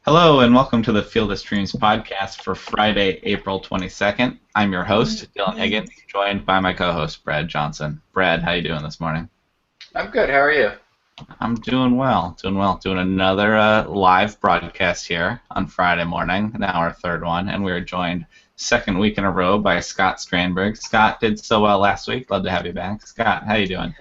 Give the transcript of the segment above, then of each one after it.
Hello and welcome to the Field of Streams podcast for Friday, April 22nd. I'm your host, Dylan Higgins, joined by my co-host, Brad Johnson. Brad, how you doing this morning? I'm good. How are you? I'm doing well, doing another live broadcast here on Friday morning, now our third one, and we are joined second week in a row by Scott Strandberg. Scott did so well last week. Love to have you back. Scott, how you doing?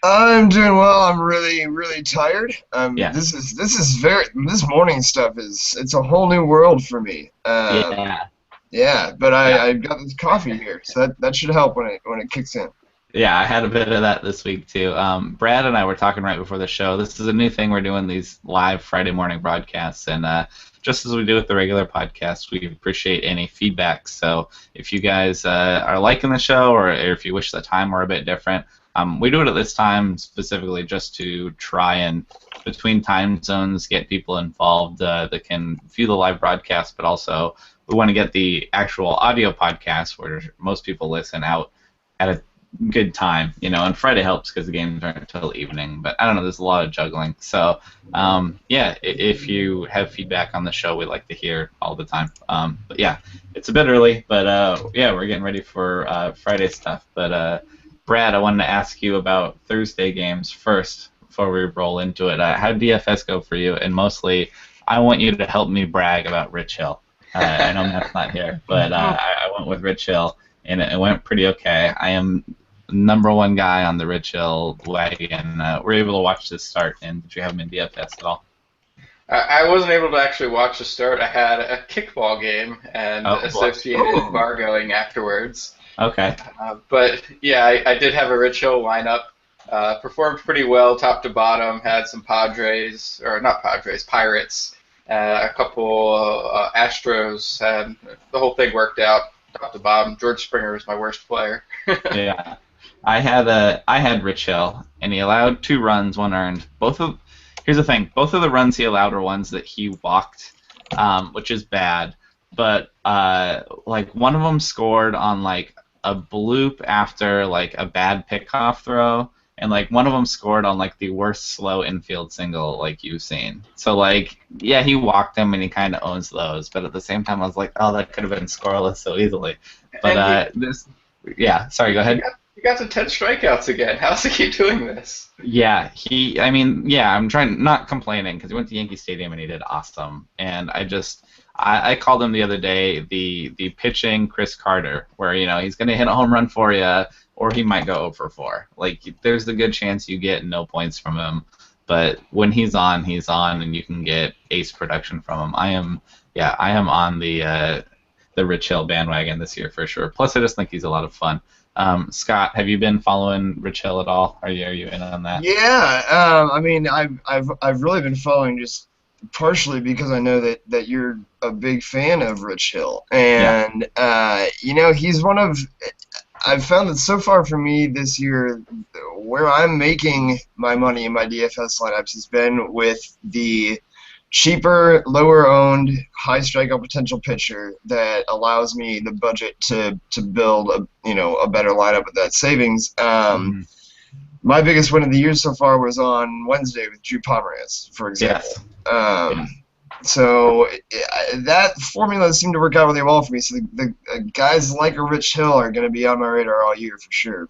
I'm doing well. I'm really tired. Yeah. This morning stuff it's a whole new world for me. Yeah. Yeah, but I've got this coffee here, so that should help when it kicks in. Yeah, I had a bit of that this week too. Brad and I were talking right before the show. This is a new thing we're doing, these live Friday morning broadcasts, and just as we do with the regular podcast, we appreciate any feedback. So if you guys are liking the show, or if you wish the time were a bit different, we do it at this time specifically just to try and, between time zones, get people involved that can view the live broadcast, but also we want to get the actual audio podcast where most people listen out at a good time, and Friday helps because the games aren't until evening, but I don't know, there's a lot of juggling. So, yeah, if you have feedback on the show, we like to hear all the time. But yeah, it's a bit early, but yeah, we're getting ready for Friday stuff. But Brad, I wanted to ask you about Thursday games first before we roll into it. How did DFS go for you? And mostly, I want you to help me brag about Rich Hill. I know Matt's not here, but I went with Rich Hill, and it went pretty okay. I am number one guy on the Rich Hill wagon. Were you able to watch this start, and did you have him in DFS at all? I wasn't able to actually watch the start. I had a kickball game and associated bar going afterwards. Okay. But yeah, I did have a Rich Hill lineup. Performed pretty well, top to bottom. Had some Padres, or not Padres, Pirates. A couple Astros. And the whole thing worked out, top to bottom. George Springer was my worst player. Yeah. I had Rich Hill, and he allowed 2 runs, 1 earned. Here's the thing: both of the runs he allowed were ones that he walked, which is bad. But like one of them scored on like a bloop after like a bad pickoff throw, and like one of them scored on like the worst slow infield single like you've seen. So like, yeah, he walked him and he kind of owns those, but at the same time I was like, oh, that could have been scoreless so easily. But yeah, sorry, go ahead. He got to 10 strikeouts again. How does he keep doing this? Yeah, I'm trying, not complaining, because he went to Yankee Stadium and he did awesome. And I called him the other day the pitching Chris Carter, where, he's going to hit a home run for you, or he might go 0 for 4. Like, there's a good chance you get no points from him. But when he's on, and you can get ace production from him. I am on the Rich Hill bandwagon this year for sure. Plus, I just think he's a lot of fun. Scott, have you been following Rich Hill at all? Are you in on that? Yeah, I mean, I've really been following just partially because I know that you're a big fan of Rich Hill, and he's one of. I've found that so far for me this year, where I'm making my money in my DFS lineups has been with the cheaper, lower-owned, high strikeout potential pitcher that allows me the budget to build a better lineup with that savings. My biggest win of the year so far was on Wednesday with Drew Pomeranz, for example. Yes. So that formula seemed to work out really well for me. So the guys like a Rich Hill are going to be on my radar all year for sure.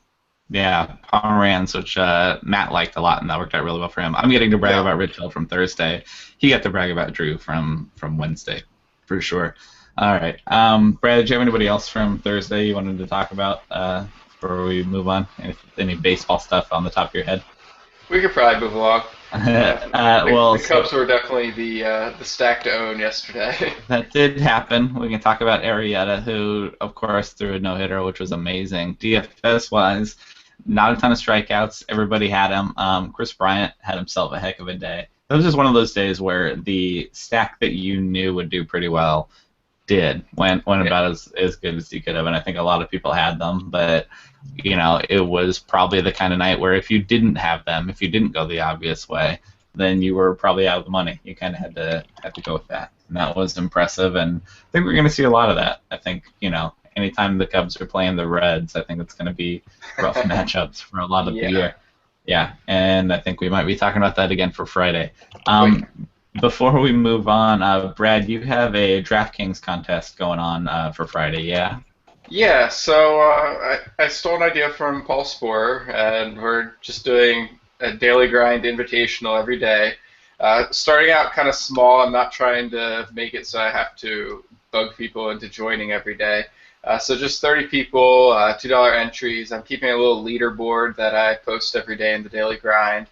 Yeah, Pomeranz, which Matt liked a lot, and that worked out really well for him. I'm getting to brag about Rich Hill from Thursday. He got to brag about Drew from Wednesday, for sure. All right. Brad, did you have anybody else from Thursday you wanted to talk about before we move on? Any baseball stuff on the top of your head? We could probably move along. The Cubs were definitely the stack to own yesterday. That did happen. We can talk about Arrieta, who, of course, threw a no-hitter, which was amazing. DFS-wise, not a ton of strikeouts. Everybody had him. Chris Bryant had himself a heck of a day. It was just one of those days where the stack that you knew would do pretty well went about as good as he could have, and I think a lot of people had them, but it was probably the kind of night where if you didn't have them, if you didn't go the obvious way, then you were probably out of the money. You kind of had to go with that, and that was impressive, and I think we're going to see a lot of that. I think, anytime the Cubs are playing the Reds, I think it's going to be rough matchups for a lot of the year. Yeah, and I think we might be talking about that again for Friday. Before we move on, Brad, you have a DraftKings contest going on for Friday, yeah? Yeah, so I stole an idea from Paul Sporer, and we're just doing a daily grind invitational every day. Starting out kind of small, I'm not trying to make it so I have to bug people into joining every day. So just 30 people, $2 entries. I'm keeping a little leaderboard that I post every day in the daily grind.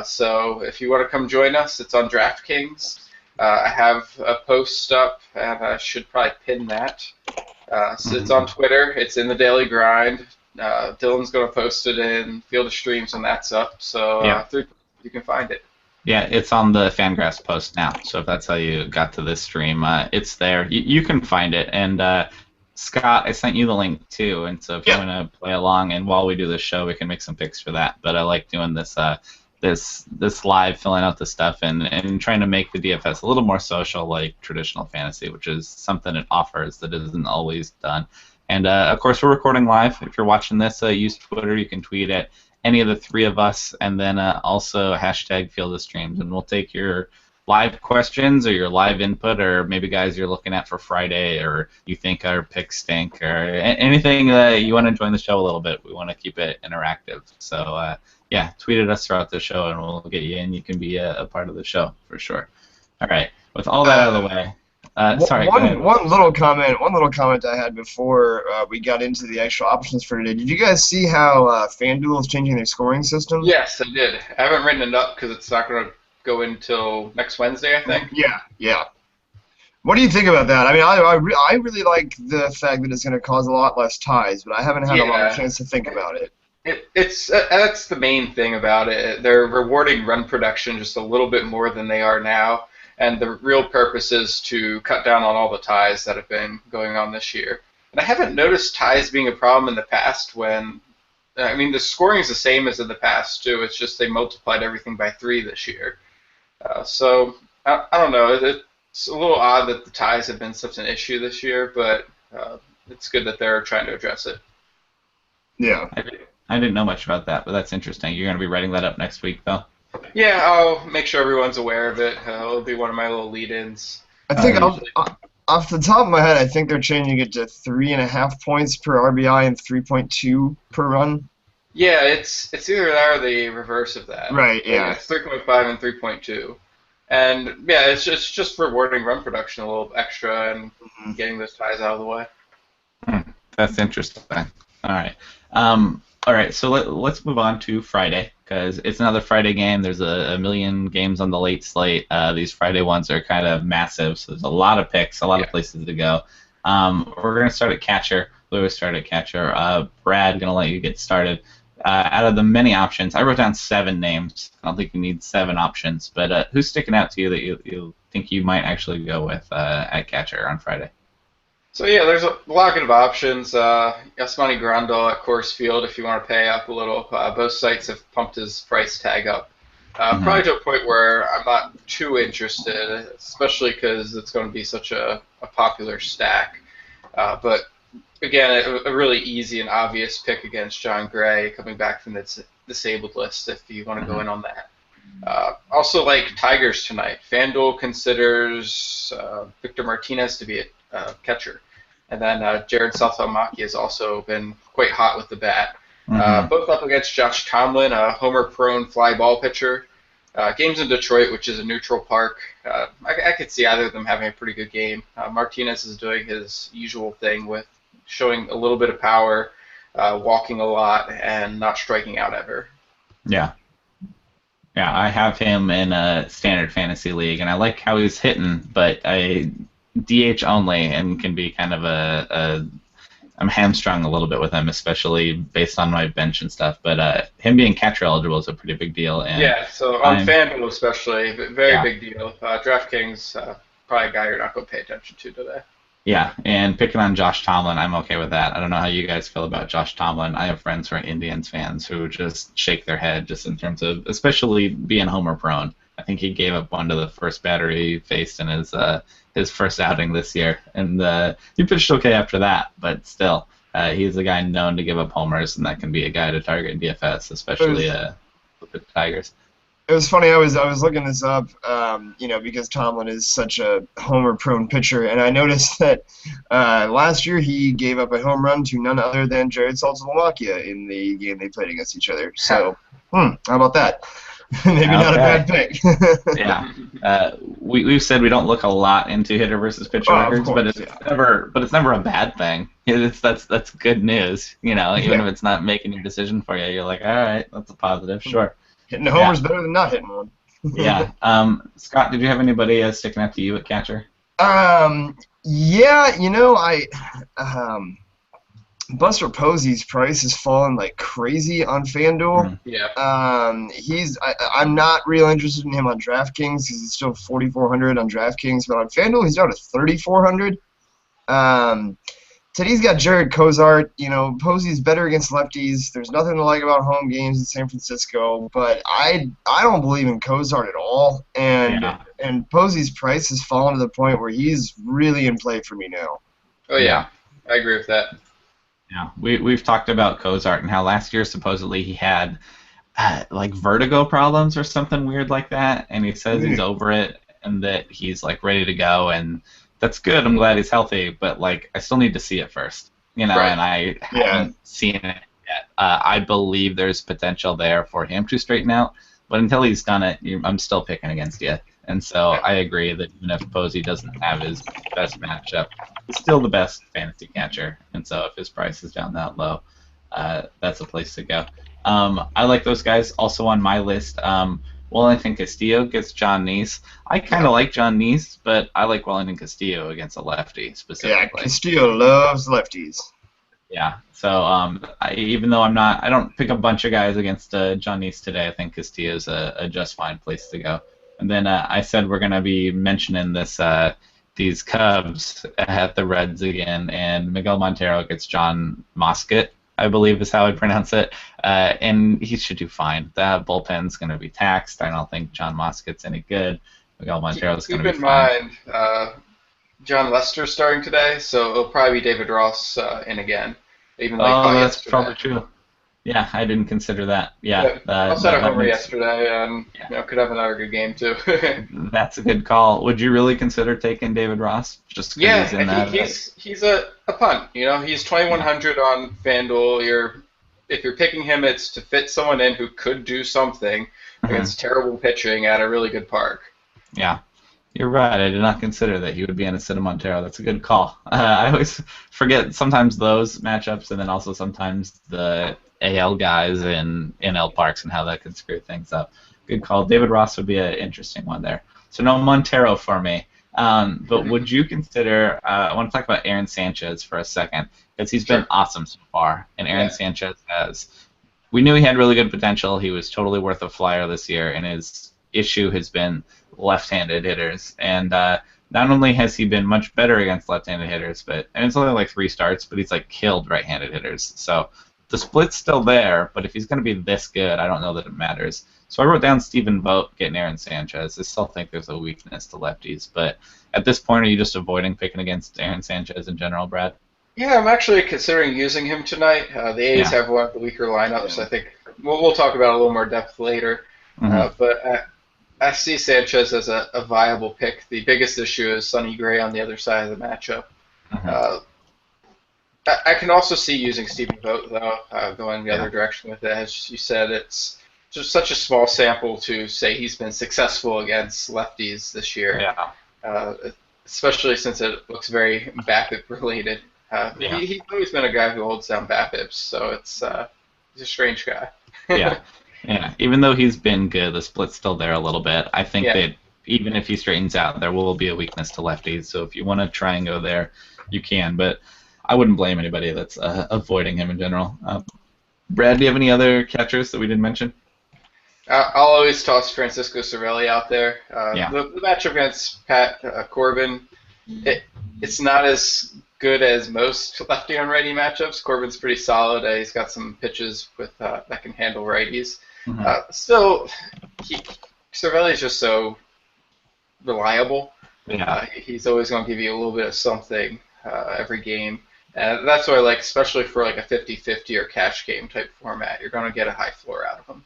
So if you want to come join us, it's on DraftKings. I have a post up, and I should probably pin that. So it's on Twitter. It's in the Daily Grind. Dylan's going to post it in Field of Streams when that's up. So Yeah. you can find it. Yeah, it's on the Fangraphs post now. So if that's how you got to this stream, it's there. You can find it. And Scott, I sent you the link too. And so if you want to play along, and while we do this show, we can make some picks for that. But I like doing this this live, filling out the stuff, and trying to make the DFS a little more social, like traditional fantasy, which is something it offers that isn't always done. And of course, we're recording live. If you're watching this, use Twitter. You can tweet at any of the three of us, and then also hashtag Field of Streams, and we'll take your live questions or your live input, or maybe guys you're looking at for Friday, or you think our picks stink, or anything that you want to join the show a little bit. We want to keep it interactive. So yeah, tweet at us throughout the show, and we'll get you in. You can be a part of the show for sure. All right, with all that out of the way. Sorry. One little comment I had before we got into the actual options for today. Did you guys see how FanDuel is changing their scoring system? Yes, I did. I haven't written it up because it's not going to go until next Wednesday, I think. Yeah. What do you think about that? I mean, I really like the fact that it's going to cause a lot less ties, but I haven't had a lot of chance to think about it. That's the main thing about it. They're rewarding run production just a little bit more than they are now. And the real purpose is to cut down on all the ties that have been going on this year. And I haven't noticed ties being a problem in the past when, I mean, the scoring is the same as in the past, too. It's just they multiplied everything by 3 this year. So, I don't know. It's a little odd that the ties have been such an issue this year, but it's good that they're trying to address it. Yeah. I didn't know much about that, but that's interesting. You're going to be writing that up next week, though? Yeah, I'll make sure everyone's aware of it. It'll be one of my little lead-ins. I think off the top of my head, I think they're changing it to 3.5 points per RBI and 3.2 per run. Yeah, it's either that or the reverse of that. Right. Yeah. It's 3.5 and 3.2, and yeah, it's just rewarding run production a little extra and getting those ties out of the way. That's interesting. All right. All right, so let's move on to Friday, because it's another Friday game. There's a million games on the late slate. These Friday ones are kind of massive, so there's a lot of picks, a lot of places to go. We're going to start at catcher. Lewis started at catcher. Brad, going to let you get started. Out of the many options, I wrote down 7 names. I don't think you need 7 options, but who's sticking out to you that you think you might actually go with at catcher on Friday? So yeah, there's a lot of options. Yasmani Grandal at Coors Field, if you want to pay up a little. Both sites have pumped his price tag up, probably to a point where I'm not too interested, especially because it's going to be such a popular stack. But again, a really easy and obvious pick against John Gray coming back from the disabled list if you want to go in on that. Also like Tigers tonight. FanDuel considers Victor Martinez to be a catcher. And then Jared Saltalamacchia has also been quite hot with the bat. Both up against Josh Tomlin, a homer-prone fly ball pitcher. Games in Detroit, which is a neutral park. I could see either of them having a pretty good game. Martinez is doing his usual thing with showing a little bit of power, walking a lot, and not striking out ever. Yeah, I have him in a standard fantasy league, and I like how he's hitting, but I DH only and can be kind of I'm hamstrung a little bit with him, especially based on my bench and stuff. But him being catcher eligible is a pretty big deal. And yeah, so on FanDuel especially, very big deal. DraftKings, probably a guy you're not going to pay attention to today. Yeah, and picking on Josh Tomlin, I'm okay with that. I don't know how you guys feel about Josh Tomlin. I have friends who are Indians fans who just shake their head just in terms of, especially being homer prone. I think he gave up one to the first batter he faced in his first outing this year, and he pitched okay after that, but still, he's a guy known to give up homers, and that can be a guy to target in DFS, especially with the Tigers. It was funny. I was looking this up, because Tomlin is such a homer-prone pitcher, and I noticed that last year he gave up a home run to none other than Jared Saltalamacchia in the game they played against each other. So, how about that? Maybe not a bad pick. Yeah, we've said we don't look a lot into hitter versus pitcher records, course, but it's never a bad thing. That's good news. Even if it's not making your decision for you, you're like, all right, that's a positive, sure. Hitting a homer's better than not hitting one. Yeah. Scott, did you have anybody sticking out to you at catcher? Yeah, Buster Posey's price has fallen like crazy on FanDuel. Yeah. I'm not real interested in him on DraftKings because he's still 4,400 on DraftKings, but on FanDuel he's down to 3,400. Teddy's got Jared Cozart. Posey's better against lefties. There's nothing to like about home games in San Francisco, but I don't believe in Cozart at all. And Posey's price has fallen to the point where he's really in play for me now. Oh yeah, I agree with that. Yeah, we've talked about Cozart and how last year supposedly he had like vertigo problems or something weird like that, and he says he's over it and that he's like ready to go, and that's good. I'm glad he's healthy, but like I still need to see it first, and I haven't seen it yet. I believe there's potential there for him to straighten out, but until he's done it, I'm still picking against you. And so I agree that even if Posey doesn't have his best matchup, he's still the best fantasy catcher. And so if his price is down that low, that's a place to go. I like those guys. Also on my list, Wellington Castillo gets John Neese. I kind of like John Neese, but I like Wellington Castillo against a lefty specifically. Yeah, Castillo loves lefties. Yeah, so even though I don't pick a bunch of guys against John Neese today. I think Castillo's a just fine place to go. And then I said we're going to be mentioning these Cubs at the Reds again, and Miguel Montero gets John Moscott, I believe is how I pronounce it, and he should do fine. That bullpen's going to be taxed. I don't think John Moscott's any good. Miguel Montero's going to be fine. Keep in mind, John Lester's starting today, so it'll probably be David Ross in again, even though he caught that's yesterday. probably true. Yeah, I didn't consider that. Yeah, Ross had a homer yesterday, and could have another good game too. That's a good call. Would you really consider taking David Ross? Just yeah, he's a punt. He's 2,100 on FanDuel. If you're picking him, it's to fit someone in who could do something against terrible pitching at a really good park. Yeah. You're right. I did not consider that he would be on Acido Montero. That's a good call. I always forget sometimes those matchups, and then also sometimes the AL guys in NL Parks and how that could screw things up. Good call. David Ross would be an interesting one there. So no Montero for me. But would you consider? I want to talk about Aaron Sanchez for a second because he's been awesome so far. And Aaron Sanchez we knew he had really good potential. He was totally worth a flyer this year, and his issue has been left-handed hitters, and not only has he been much better against left-handed hitters, and it's only like 3 starts, but he's like killed right-handed hitters. So the split's still there, but if he's going to be this good, I don't know that it matters. So I wrote down Stephen Vogt getting Aaron Sanchez. I still think there's a weakness to lefties, but at this point, are you just avoiding picking against Aaron Sanchez in general, Brad? Yeah, I'm actually considering using him tonight. The A's have one of the weaker lineups. I think we'll talk about it a little more depth later, but I see Sanchez as a viable pick. The biggest issue is Sonny Gray on the other side of the matchup. I can also see using Stephen Vogt, though, going the other direction with it. As you said, it's just such a small sample to say he's been successful against lefties this year, especially since it looks very BABIP-related. He's always been a guy who holds down BABIPs, so he's a strange guy. Yeah, even though he's been good, the split's still there a little bit. I think that even if he straightens out, there will be a weakness to lefties. So if you want to try and go there, you can. But I wouldn't blame anybody that's avoiding him in general. Brad, do you have any other catchers that we didn't mention? I'll always toss Francisco Cervelli out there. The matchup against Pat Corbin, it's not as good as most lefty on righty matchups. Corbin's pretty solid. He's got some pitches with that can handle righties. Still, Cervelli's just so reliable. He's always going to give you a little bit of something every game. And that's what I like, especially for like a 50-50 or cash game type format. You're going to get a high floor out of him.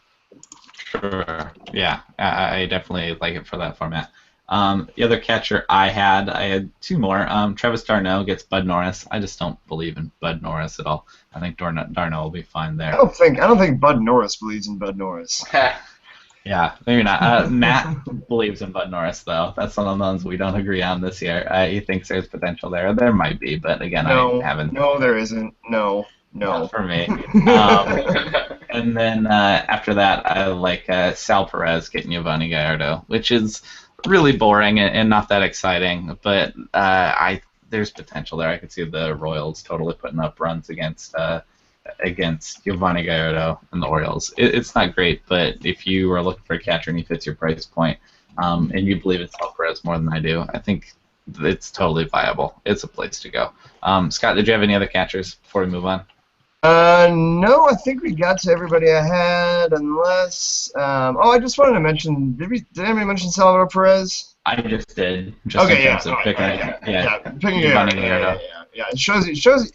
Sure. Yeah, I definitely like it for that format. The other catcher I had two more. Travis d'Arnaud gets Bud Norris. I just don't believe in Bud Norris at all. I think d'Arnaud will be fine there. I don't think Bud Norris believes in Bud Norris. Yeah, maybe not. Matt believes in Bud Norris, though. That's one of the ones we don't agree on this year. He thinks there's potential there. There might be, but again, I haven't. No, there isn't. No. Not for me. And then after that, I like Sal Perez getting Giovanni Gallardo, which is really boring and not that exciting. But there's potential there. I could see the Royals totally putting up runs against Giovanni Gallardo and the Orioles. It's not great, but if you are looking for a catcher and he fits your price point, and you believe in Sal Perez more than I do, I think it's totally viable. It's a place to go. Scott, did you have any other catchers before we move on? No, I think we got to everybody I had, unless. I just wanted to mention. Did anybody mention Salvador Perez? I just did. Just in terms of picking. Picking Gallardo. Yeah. It shows.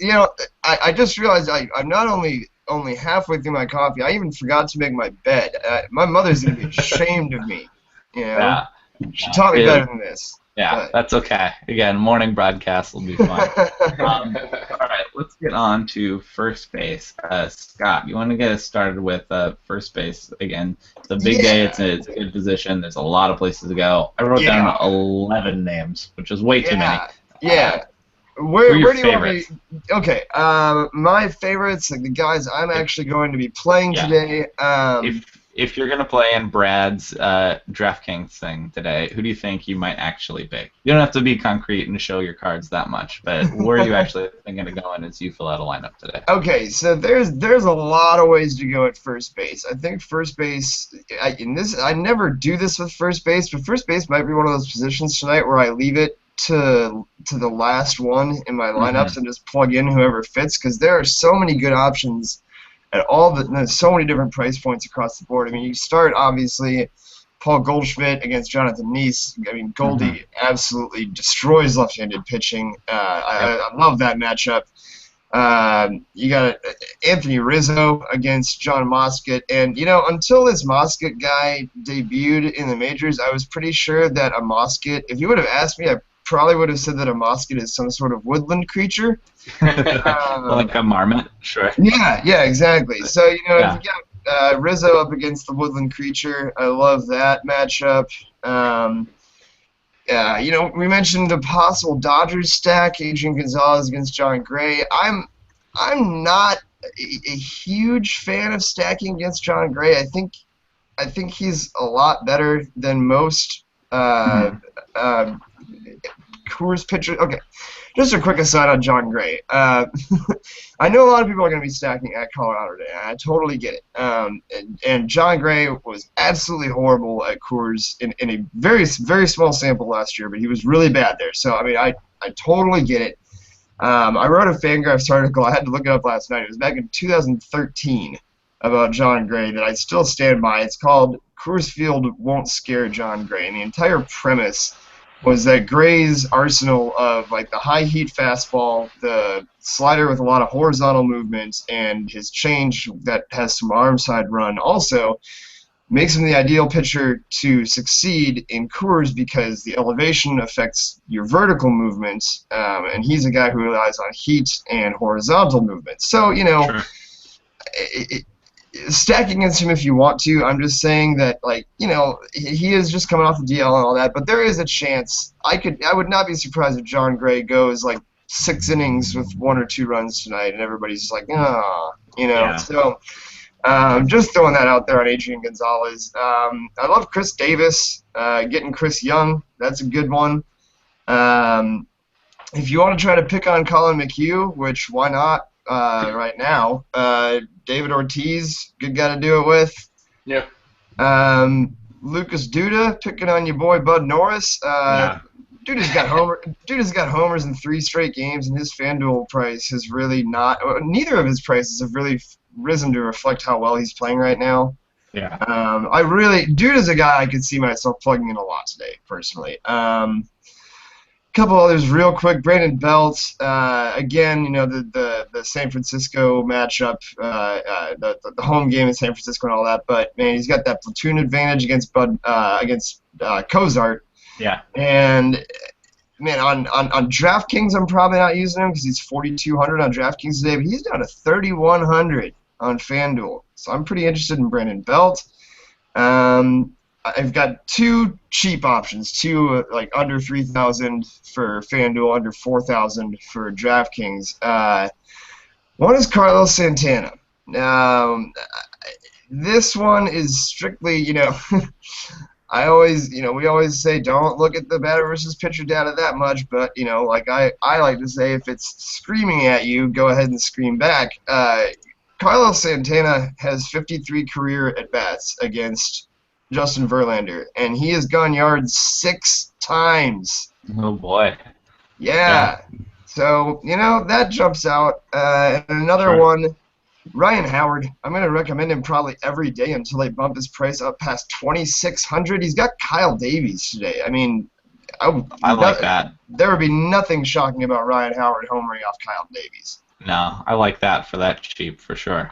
I just realized I'm not only halfway through my coffee. I even forgot to make my bed. My mother's gonna be ashamed of me. Yeah. She taught me better than this. Yeah, that's okay. Again, morning broadcast will be fine. All right, let's get on to first base. Scott, you want to get us started with first base? Again, it's a big day. It's a good position. There's a lot of places to go. I wrote down 11 names, which is way too many. Yeah. Where do you want me? Okay, my favorites, like the guys I'm actually going to be playing today. If you're going to play in Brad's DraftKings thing today, who do you think you might actually pick? You don't have to be concrete and show your cards that much, but where are you actually thinking of going as you fill out a lineup today? Okay, so there's a lot of ways to go at first base. I think first base, I never do this with first base, but first base might be one of those positions tonight where I leave it to the last one in my lineups and just plug in whoever fits, because there are so many good options at there's so many different price points across the board. I mean, you start, obviously, Paul Goldschmidt against Jonathan Neese. I mean, Goldie absolutely destroys left-handed pitching. I love that matchup. You got Anthony Rizzo against John Moscott. And, until this Moscott guy debuted in the majors, I was pretty sure that a Moscott, if you would have asked me, I probably would have said that a Moscott is some sort of woodland creature. Like a marmot, sure. Yeah, exactly. So, if you got Rizzo up against the woodland creature, I love that matchup. We mentioned a possible Dodgers stack, Adrian Gonzalez against John Gray. I'm not a huge fan of stacking against John Gray. I think he's a lot better than most Coors pitchers. Okay, just a quick aside on John Gray. I know a lot of people are going to be stacking at Colorado today. I totally get it. And John Gray was absolutely horrible at Coors in a very, very small sample last year, but he was really bad there. So, I mean, I totally get it. I wrote a Fangraphs article. I had to look it up last night. It was back in 2013 about John Gray that I still stand by. It's called Coors Field Won't Scare John Gray. And the entire premise was that Gray's arsenal of like the high heat fastball, the slider with a lot of horizontal movements, and his change that has some arm side run also makes him the ideal pitcher to succeed in Coors because the elevation affects your vertical movements, and he's a guy who relies on heat and horizontal movements. So, sure. Stacking against him if you want to. I'm just saying that, he is just coming off the DL and all that, but there is a chance. I would not be surprised if John Gray goes 6 innings with 1 or 2 runs tonight, and everybody's just like, Yeah. So, just throwing that out there on Adrian Gonzalez. I love Chris Davis. Getting Chris Young, that's a good one. If you want to try to pick on Colin McHugh, which why not right now, David Ortiz, good guy to do it with. Yeah. Lucas Duda, picking on your boy Bud Norris. Duda's got homers in 3 straight games, and his FanDuel price has really not. Neither of his prices have really risen to reflect how well he's playing right now. Yeah. Duda's a guy I could see myself plugging in a lot today, personally. couple others real quick. Brandon Belt, again, the San Francisco matchup, the home game in San Francisco and all that. But man, he's got that platoon advantage against Cozart. Yeah. And man, on DraftKings, I'm probably not using him because he's 4,200 on DraftKings today, but he's down to 3,100 on FanDuel. So I'm pretty interested in Brandon Belt. I've got two cheap options, two like under 3,000 for FanDuel, under 4,000 for DraftKings. One is Carlos Santana. This one is strictly, we always say don't look at the batter versus pitcher data that much, but like I like to say, if it's screaming at you, go ahead and scream back. Carlos Santana has 53 career at bats against Justin Verlander, and he has gone yards 6 times. Oh boy. Yeah. So that jumps out. And another one, Ryan Howard. I'm going to recommend him probably every day until they bump his price up past 2,600. He's got Kyle Davies today. I mean, I like that. There would be nothing shocking about Ryan Howard homering off Kyle Davies. No, I like that for that cheap for sure.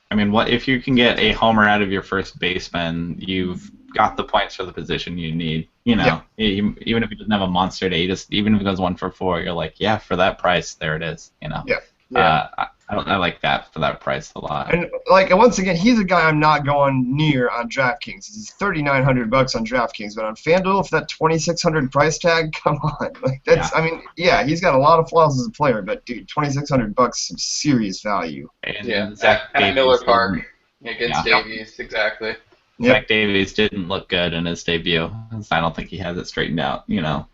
I mean, what if you can get a homer out of your first baseman? You've got the points for the position you need. Even if he doesn't have a monster day, even if he goes 1 for 4, you're like, yeah, for that price, there it is. Yeah. I like that for that price a lot. And once again, he's a guy I'm not going near on DraftKings. He's $3,900 on DraftKings, but on FanDuel, for that 2,600 price tag, come on, he's got a lot of flaws as a player, but dude, $2,600, some serious value. And Zach at Miller Park against Davies, exactly. Zach Davies didn't look good in his debut. I don't think he has it straightened out.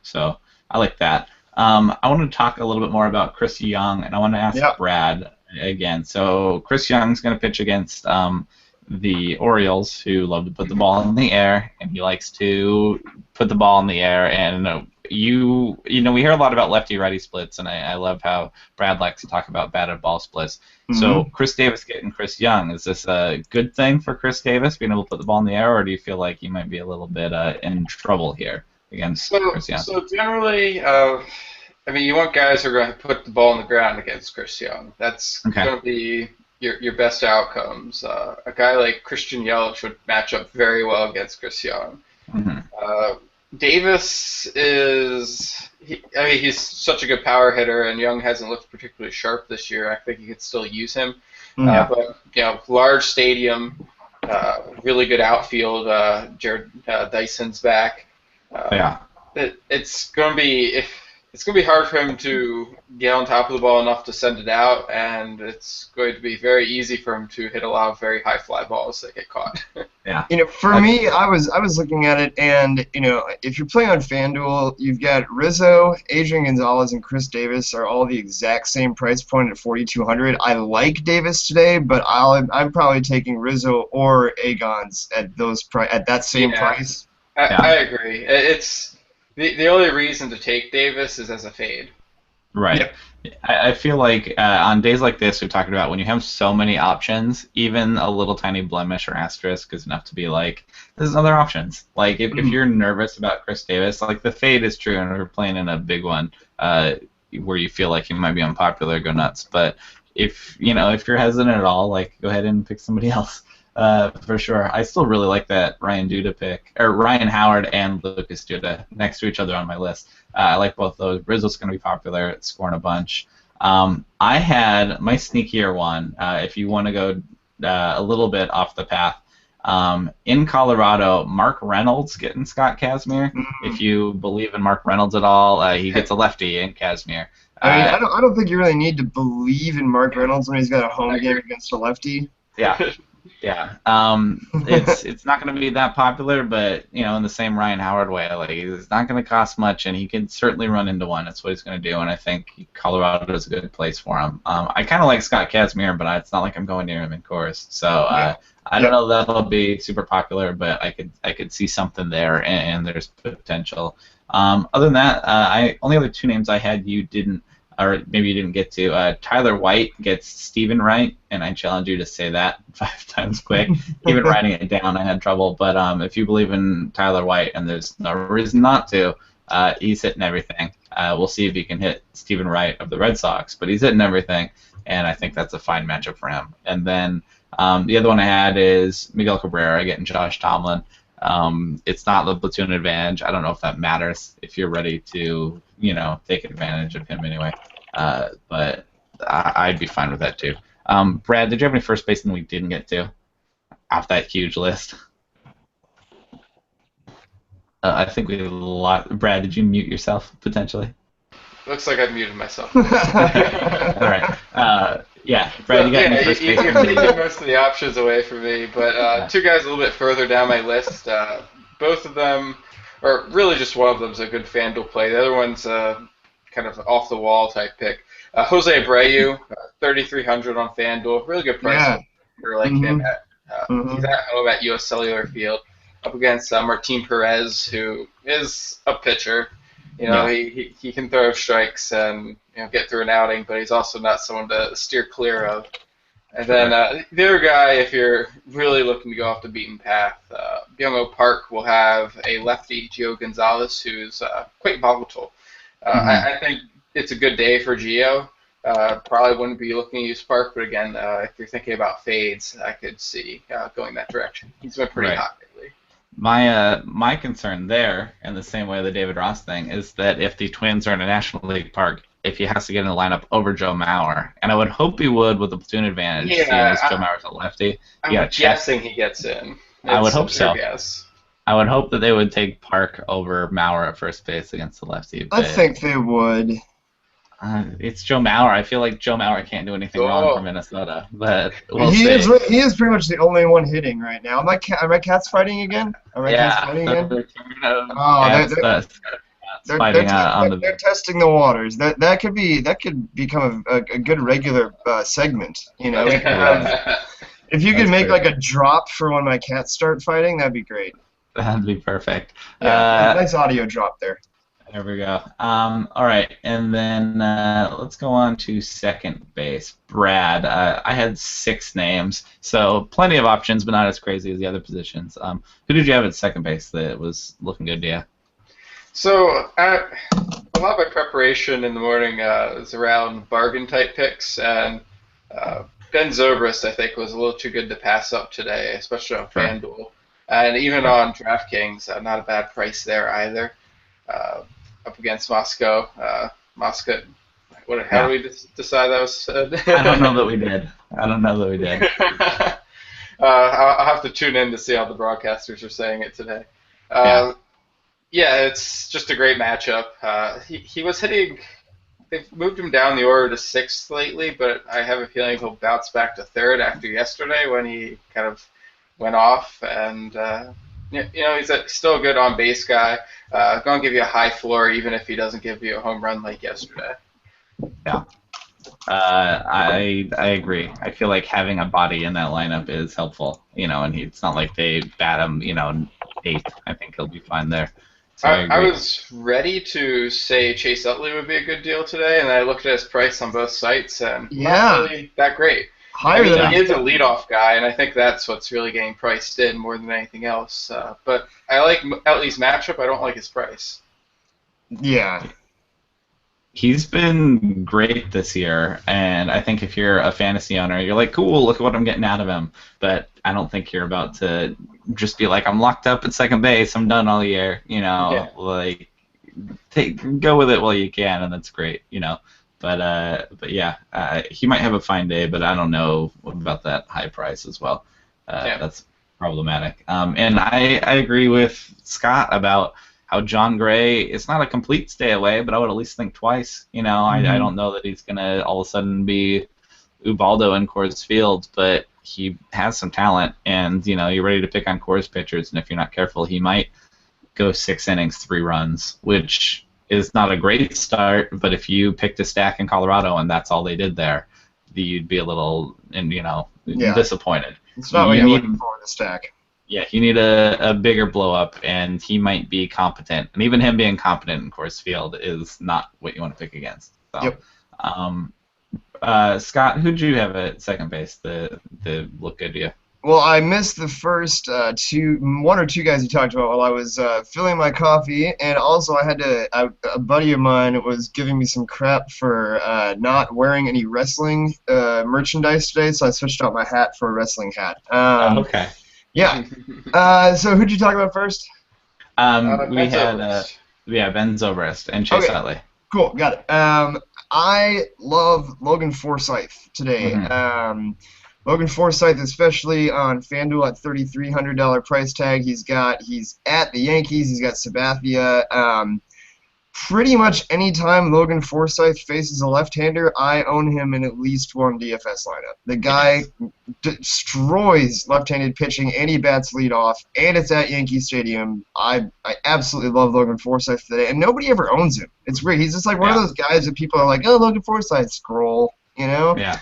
So I like that. I want to talk a little bit more about Chris Young, and I want to ask Brad again. So Chris Young's going to pitch against the Orioles, who love to put the ball in the air, and he likes to put the ball in the air. And we hear a lot about lefty-righty splits, and I love how Brad likes to talk about batted ball splits. Mm-hmm. So Chris Davis getting Chris Young, is this a good thing for Chris Davis being able to put the ball in the air, or do you feel like he might be a little bit in trouble here against Chris Young? So generally, you want guys who are going to put the ball on the ground against Chris Young. That's going to be your best outcomes. A guy like Christian Yelich would match up very well against Chris Young. Mm-hmm. Davis he's such a good power hitter, and Young hasn't looked particularly sharp this year. I think you could still use him. But large stadium, really good outfield. Jared Dyson's back. It's going to be hard for him to get on top of the ball enough to send it out, and it's going to be very easy for him to hit a lot of very high fly balls that get caught. For me, I was looking at it, and if you're playing on FanDuel, you've got Rizzo, Adrian Gonzalez, and Chris Davis are all the exact same price point at 4,200. I like Davis today, but I'm probably taking Rizzo or Agons at that same price. I agree. It's the only reason to take Davis is as a fade. Right. Yep. I feel like on days like this, we're talking about when you have so many options, even a little tiny blemish or asterisk is enough to be like, there's other options. Like if you're nervous about Chris Davis, like the fade is true, and we're playing in a big one where you feel like he might be unpopular, go nuts. But if you're hesitant at all, like go ahead and pick somebody else. For sure. I still really like that Ryan Howard and Lucas Duda next to each other on my list. I like both those. Rizzo's going to be popular at scoring a bunch. I had my sneakier one, if you want to go a little bit off the path. In Colorado, Mark Reynolds getting Scott Kazmir. If you believe in Mark Reynolds at all, he gets a lefty in Kazmir. I don't think you really need to believe in Mark Reynolds when he's got a home game against a lefty. Yeah. Yeah, it's not going to be that popular, but in the same Ryan Howard way, like it's not going to cost much, and he can certainly run into one. That's what he's going to do, and I think Colorado is a good place for him. I kind of like Scott Kazmir, but it's not like I'm going near him in Coors, so I don't know that that'll be super popular, but I could see something there, and there's potential. Other than that, only other two names I had you didn't. Or maybe you didn't get to. Tyler White gets Stephen Wright, and I challenge you to say that 5 times quick. Even writing it down, I had trouble. But if you believe in Tyler White, and there's no reason not to, He's hitting everything. We'll see if he can hit Stephen Wright of the Red Sox, but he's hitting everything, and I think that's a fine matchup for him. And then the other one I had is Miguel Cabrera getting Josh Tomlin. It's not the platoon advantage. I don't know if that matters if you're ready to, take advantage of him anyway. But I'd be fine with that too. Brad, did you have any first baseman we didn't get to off that huge list? I think we have a lot. Brad, did you mute yourself potentially? Looks like I've muted myself. All right. Yeah, Brad, you got any first baseman? You're taking most of the options away from me, but two guys a little bit further down my list. Both of them, or really just one of them, is a good FanDuel play. The other one's kind of off the wall type pick. Jose Abreu, 3,300 on FanDuel, really good price for like him. He's at home at U.S. Cellular Field, up against Martin Perez, who is a pitcher. He can throw strikes and get through an outing, but he's also not someone to steer clear of. And then the other guy, if you're really looking to go off the beaten path, Byung-Ho Park will have a lefty, Gio Gonzalez, who's quite volatile. I think it's a good day for Gio. Probably wouldn't be looking to use Park, but again, if you're thinking about fades, I could see going that direction. He's been pretty hot lately. My concern there, in the same way the David Ross thing, is that if the Twins are in a National League park, if he has to get in the lineup over Joe Mauer, and I would hope he would with the platoon advantage, seeing as Joe Mauer's a lefty. I'm guessing he gets in. I would hope so. Guess. I would hope that they would take Park over Mauer at first base against the lefty. I think they would. It's Joe Mauer. I feel like Joe Mauer can't do anything wrong for Minnesota, but we'll he see. He is pretty much the only one hitting right now. Are my cats fighting again? Cats fighting again? They're testing the waters. That could become a good regular segment. If you could make like a drop for when my cats start fighting, that'd be great. That'd be perfect. Nice audio drop there. There we go. All right, and then let's go on to second base. Brad, I had 6 names, so plenty of options, but not as crazy as the other positions. Who did you have at second base that was looking good to you? So a lot of my preparation in the morning is around bargain-type picks, and Ben Zobrist, I think, was a little too good to pass up today, especially on FanDuel. And even on DraftKings, not a bad price there either. Up against Moscow. Moscow. How do we decide that was said? I don't know that we did. I'll have to tune in to see how the broadcasters are saying it today. It's just a great matchup. He was hitting. They've moved him down the order to 6th lately, but I have a feeling he'll bounce back to 3rd after yesterday when he kind of went off. And he's still a good on base guy. Going to give you a high floor even if he doesn't give you a home run like yesterday. Yeah. I agree. I feel like having a body in that lineup is helpful, and it's not like they bat him, 8th. I think he'll be fine there. So I was ready to say Chase Utley would be a good deal today, and I looked at his price on both sites, and not really that great. He is a leadoff guy, and I think that's what's really getting priced in more than anything else. But I like Utley's matchup. I don't like his price. Yeah. He's been great this year, and I think if you're a fantasy owner, you're like, cool, look at what I'm getting out of him. But I don't think you're about to just be like, I'm locked up at second base, I'm done all year. Like, go with it while you can, and that's great. But yeah, he might have a fine day, but I don't know about that high price as well. That's problematic. And I agree with Scott about how John Gray, it's not a complete stay away, but I would at least think twice. I don't know that he's going to all of a sudden be Ubaldo in Coors Field, but he has some talent, and, you're ready to pick on Coors pitchers, and if you're not careful, he might go 6 innings, 3 runs, which is not a great start, but if you picked a stack in Colorado and that's all they did there, you'd be a little, disappointed. It's not what you're looking for in a stack. Yeah, you need a bigger blow-up, and he might be competent. And even him being competent in Coors Field is not what you want to pick against. So, yep. Scott, who'd you have at second base that looked good to you? Well, I missed the first one or two guys you talked about while I was filling my coffee, and also I had a buddy of mine was giving me some crap for not wearing any wrestling merchandise today, so I switched out my hat for a wrestling hat. Okay. Yeah. So who'd you talk about first? We Ben had Zobrist. Ben Zobrist and Chase Okay. Utley. Cool, got it. I love Logan Forsythe today. Mhm. Logan Forsythe, especially on FanDuel at $3,300 price tag. He's at the Yankees. He's got Sabathia. Pretty much anytime Logan Forsythe faces a left-hander, I own him in at least one DFS lineup. The guy destroys left-handed pitching, and he bats leadoff, and it's at Yankee Stadium. I absolutely love Logan Forsythe today, and nobody ever owns him. It's weird. He's just like one of those guys that people are like, oh, Logan Forsythe, scroll, you know? Yeah.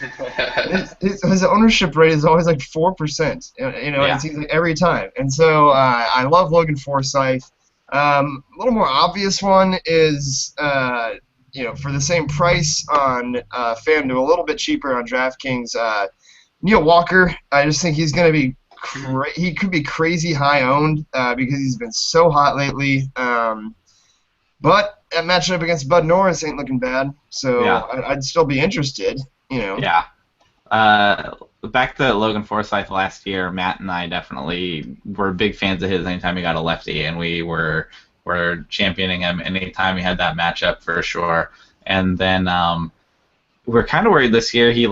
His ownership rate is always like 4%, Yeah. it seems like every time. And so I love Logan Forsythe. A little more obvious one is, for the same price on FanDuel, a little bit cheaper on DraftKings, Neil Walker. I just think he's going to be he could be crazy high owned because he's been so hot lately. But that matchup against Bud Norris ain't looking bad, so Yeah. I'd still be interested. Yeah. Back to Logan Forsythe last year, Matt and I definitely were big fans of his anytime he got a lefty, and we were championing him anytime he had that matchup for sure. And then we're kind of worried this year. He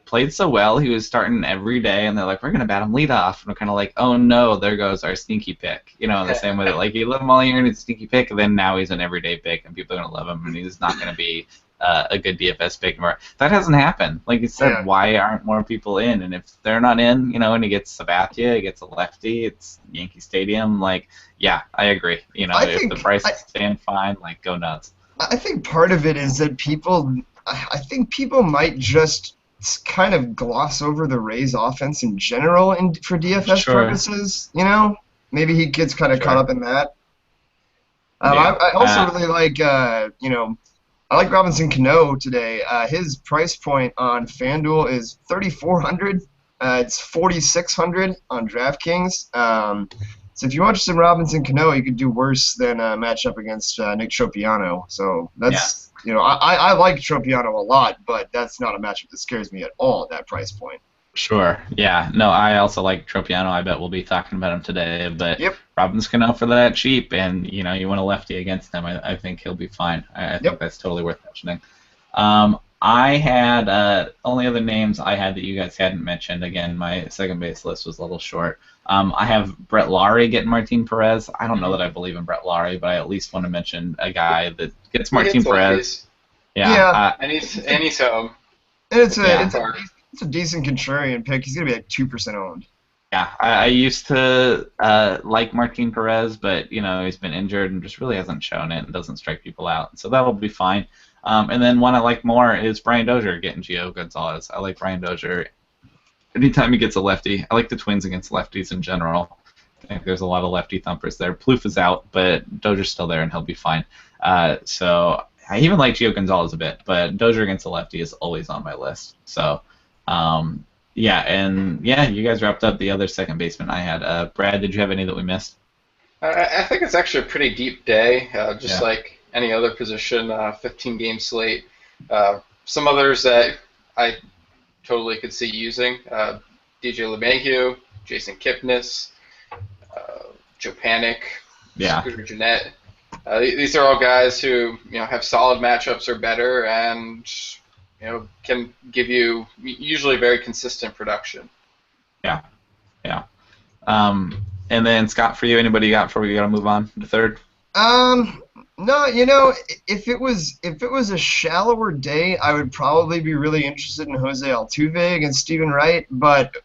played so well. He was starting every day, and they're like, we're gonna bat him leadoff, and we're kind of like, oh no, there goes our stinky pick. The same way that you let him all year and it's a stinky pick, and then now he's an everyday pick, and people are gonna love him, and he's not gonna be a good DFS pick anymore. That hasn't happened. Like you said, why aren't more people in? And if they're not in, and he gets Sabathia, he gets a lefty, it's Yankee Stadium. Yeah, I agree. If the price is staying fine, go nuts. I think part of it is that I think people might just kind of gloss over the Rays offense in general for DFS purposes. Maybe he gets kind of caught up in that. I also really like, I like Robinson Cano today. His price point on FanDuel is $3,400. It's $4,600 on DraftKings. So if you watch some Robinson Cano, you could do worse than a matchup against Nick Tropiano. So that's, I like Tropiano a lot, but that's not a matchup that scares me at all at that price point. Sure. Yeah. No, I also like Tropiano. I bet we'll be talking about him today. But Robinson Cano for that cheap, and you want a lefty against him. I think he'll be fine. I think that's totally worth mentioning. I had only other names I had that you guys hadn't mentioned. Again, my second base list was a little short. I have Brett Lawrie getting Martin Perez. I don't know that I believe in Brett Lawrie, but I at least want to mention a guy that gets Martin Perez. And he's home. And it's a decent contrarian pick. He's going to be at 2% owned. Yeah, I used to like Martin Perez, but he's been injured and just really hasn't shown it and doesn't strike people out. So that'll be fine. And then one I like more is Brian Dozier getting Gio Gonzalez. I like Brian Dozier anytime he gets a lefty. I like the Twins against lefties in general. I think there's a lot of lefty thumpers there. Plouffe is out, but Dozier's still there and he'll be fine. So I even like Gio Gonzalez a bit, but Dozier against a lefty is always on my list. So you guys wrapped up the other second baseman I had. Brad, did you have any that we missed? I think it's actually a pretty deep day, like any other position, 15-game slate. Some others that I totally could see using, DJ LeMahieu, Jason Kipnis, Joe Panik, Scooter Gennett. These are all guys who have solid matchups or better, and can give you usually very consistent production. Yeah. And then Scott, for you, anybody you got before we got to move on to third? No, if it was a shallower day, I would probably be really interested in Jose Altuve against Stephen Wright, but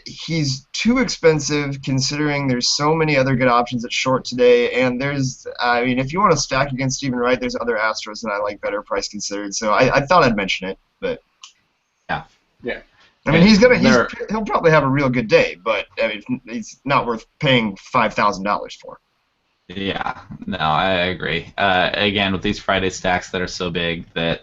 he's too expensive considering there's so many other good options at short today, and if you want to stack against Stephen Wright, there's other Astros that I like better price considered, so I thought I'd mention it, but yeah. I mean, he'll probably have a real good day, but he's not worth paying $5,000 for. Yeah, no, I agree. Again, with these Friday stacks that are so big that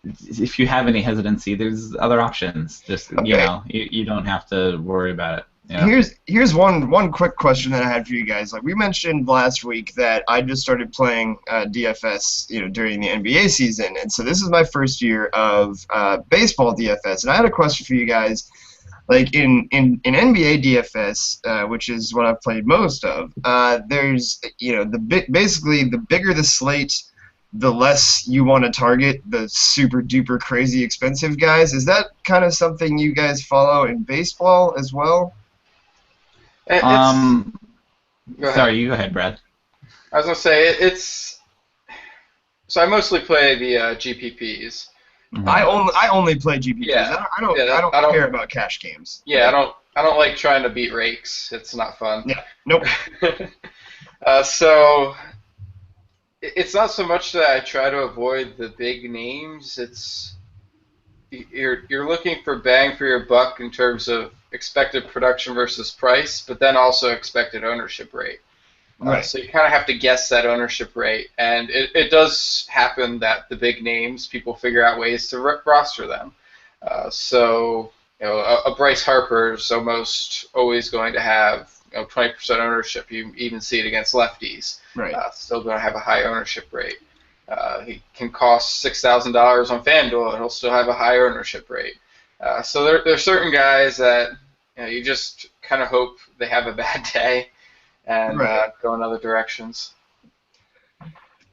if you have any hesitancy, there's other options. Just you don't have to worry about it. You know? Here's one quick question that I had for you guys. Like we mentioned last week that I just started playing DFS, during the NBA season, and so this is my first year of baseball DFS, and I had a question for you guys. Like in NBA DFS, which is what I've played most of, there's basically the bigger the slate, the less you want to target the super duper crazy expensive guys. Is that kind of something you guys follow in baseball as well? Go ahead. Sorry, you go ahead, Brad. I was gonna say it's. So I mostly play the GPPs. Mhm. I only play GPPs. Yeah. I don't Yeah, I don't- care about cash games. Yeah, I don't like trying to beat rakes. It's not fun. Yeah. Nope. So it's not so much that I try to avoid the big names. It's you're looking for bang for your buck in terms of expected production versus price, but then also expected ownership rate. Right. So you kind of have to guess that ownership rate, and it does happen that the big names, people figure out ways to roster them. So a Bryce Harper is almost always going to have 20% ownership. You even see it against lefties. Right. Still going to have a high ownership rate. He can cost $6,000 on FanDuel, and he'll still have a high ownership rate. So there are certain guys that you just kind of hope they have a bad day and Right. go in other directions.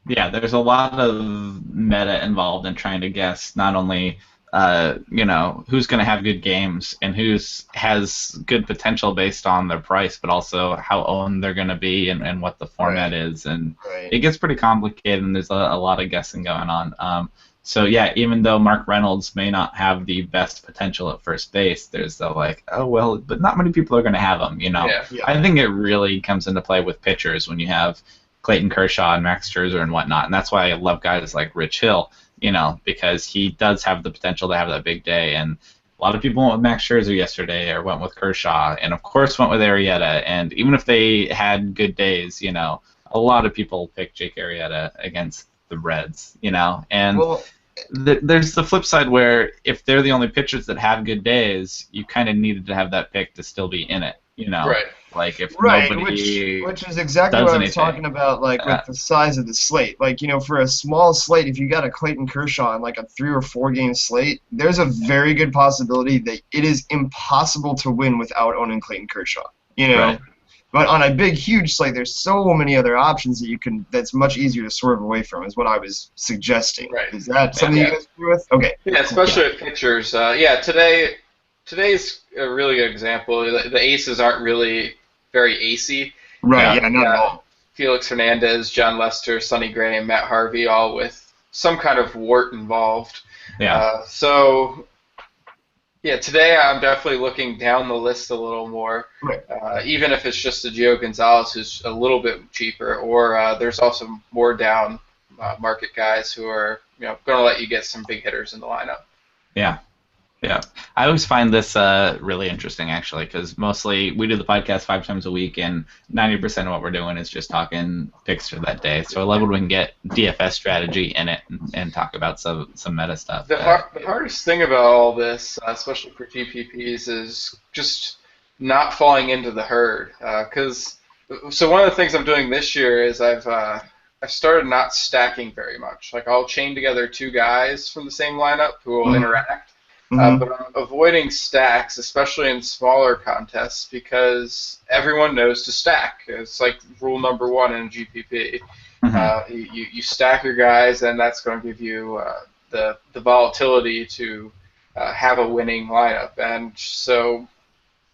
Yeah, there's a lot of meta involved in trying to guess not only who's going to have good games and who's has good potential based on their price, but also how owned they're going to be and what the format is. And Right. it gets pretty complicated, and there's a lot of guessing going on. So yeah, even though Mark Reynolds may not have the best potential at first base, there's the but not many people are going to have him. Yeah. Yeah. I think it really comes into play with pitchers when you have Clayton Kershaw and Max Scherzer and whatnot, and that's why I love guys like Rich Hill, because he does have the potential to have that big day. And a lot of people went with Max Scherzer yesterday, or went with Kershaw, and of course went with Arrieta. And even if they had good days, a lot of people picked Jake Arrieta against the Reds, and Well, there's the flip side where if they're the only pitchers that have good days, you kind of needed to have that pick to still be in it, Right. Like if right, nobody which is exactly does what I was anything. talking about, like with the size of the slate. Like, for a small slate, if you got a Clayton Kershaw in like a 3 or 4 game slate, there's a very good possibility that it is impossible to win without owning Clayton Kershaw. Right. But on a big, huge slate, there's so many other options that's much easier to swerve away from, is what I was suggesting. Right. Is that something Yeah. you guys agree with? Okay. Yeah, especially at pitchers. Today's a really good example. The aces aren't really very acy. Right, yeah, not at all. Felix Hernandez, John Lester, Sonny Gray, and Matt Harvey, all with some kind of wart involved. Yeah. Today I'm definitely looking down the list a little more, Right. even if it's just a Gio Gonzalez who's a little bit cheaper, or there's also more down market guys who are going to let you get some big hitters in the lineup. Yeah. I always find this really interesting, actually, because mostly we do the podcast 5 times a week, and 90% of what we're doing is just talking picks for that day. So I love when we can get DFS strategy in it and talk about some meta stuff. The hardest thing about all this, especially for GPPs, is just not falling into the herd. So one of the things I'm doing this year is I've started not stacking very much. Like I'll chain together 2 guys from the same lineup who will interact. But I'm avoiding stacks, especially in smaller contests, because everyone knows to stack. It's like rule number 1 in GPP. You stack your guys, and that's going to give you the volatility to have a winning lineup. And so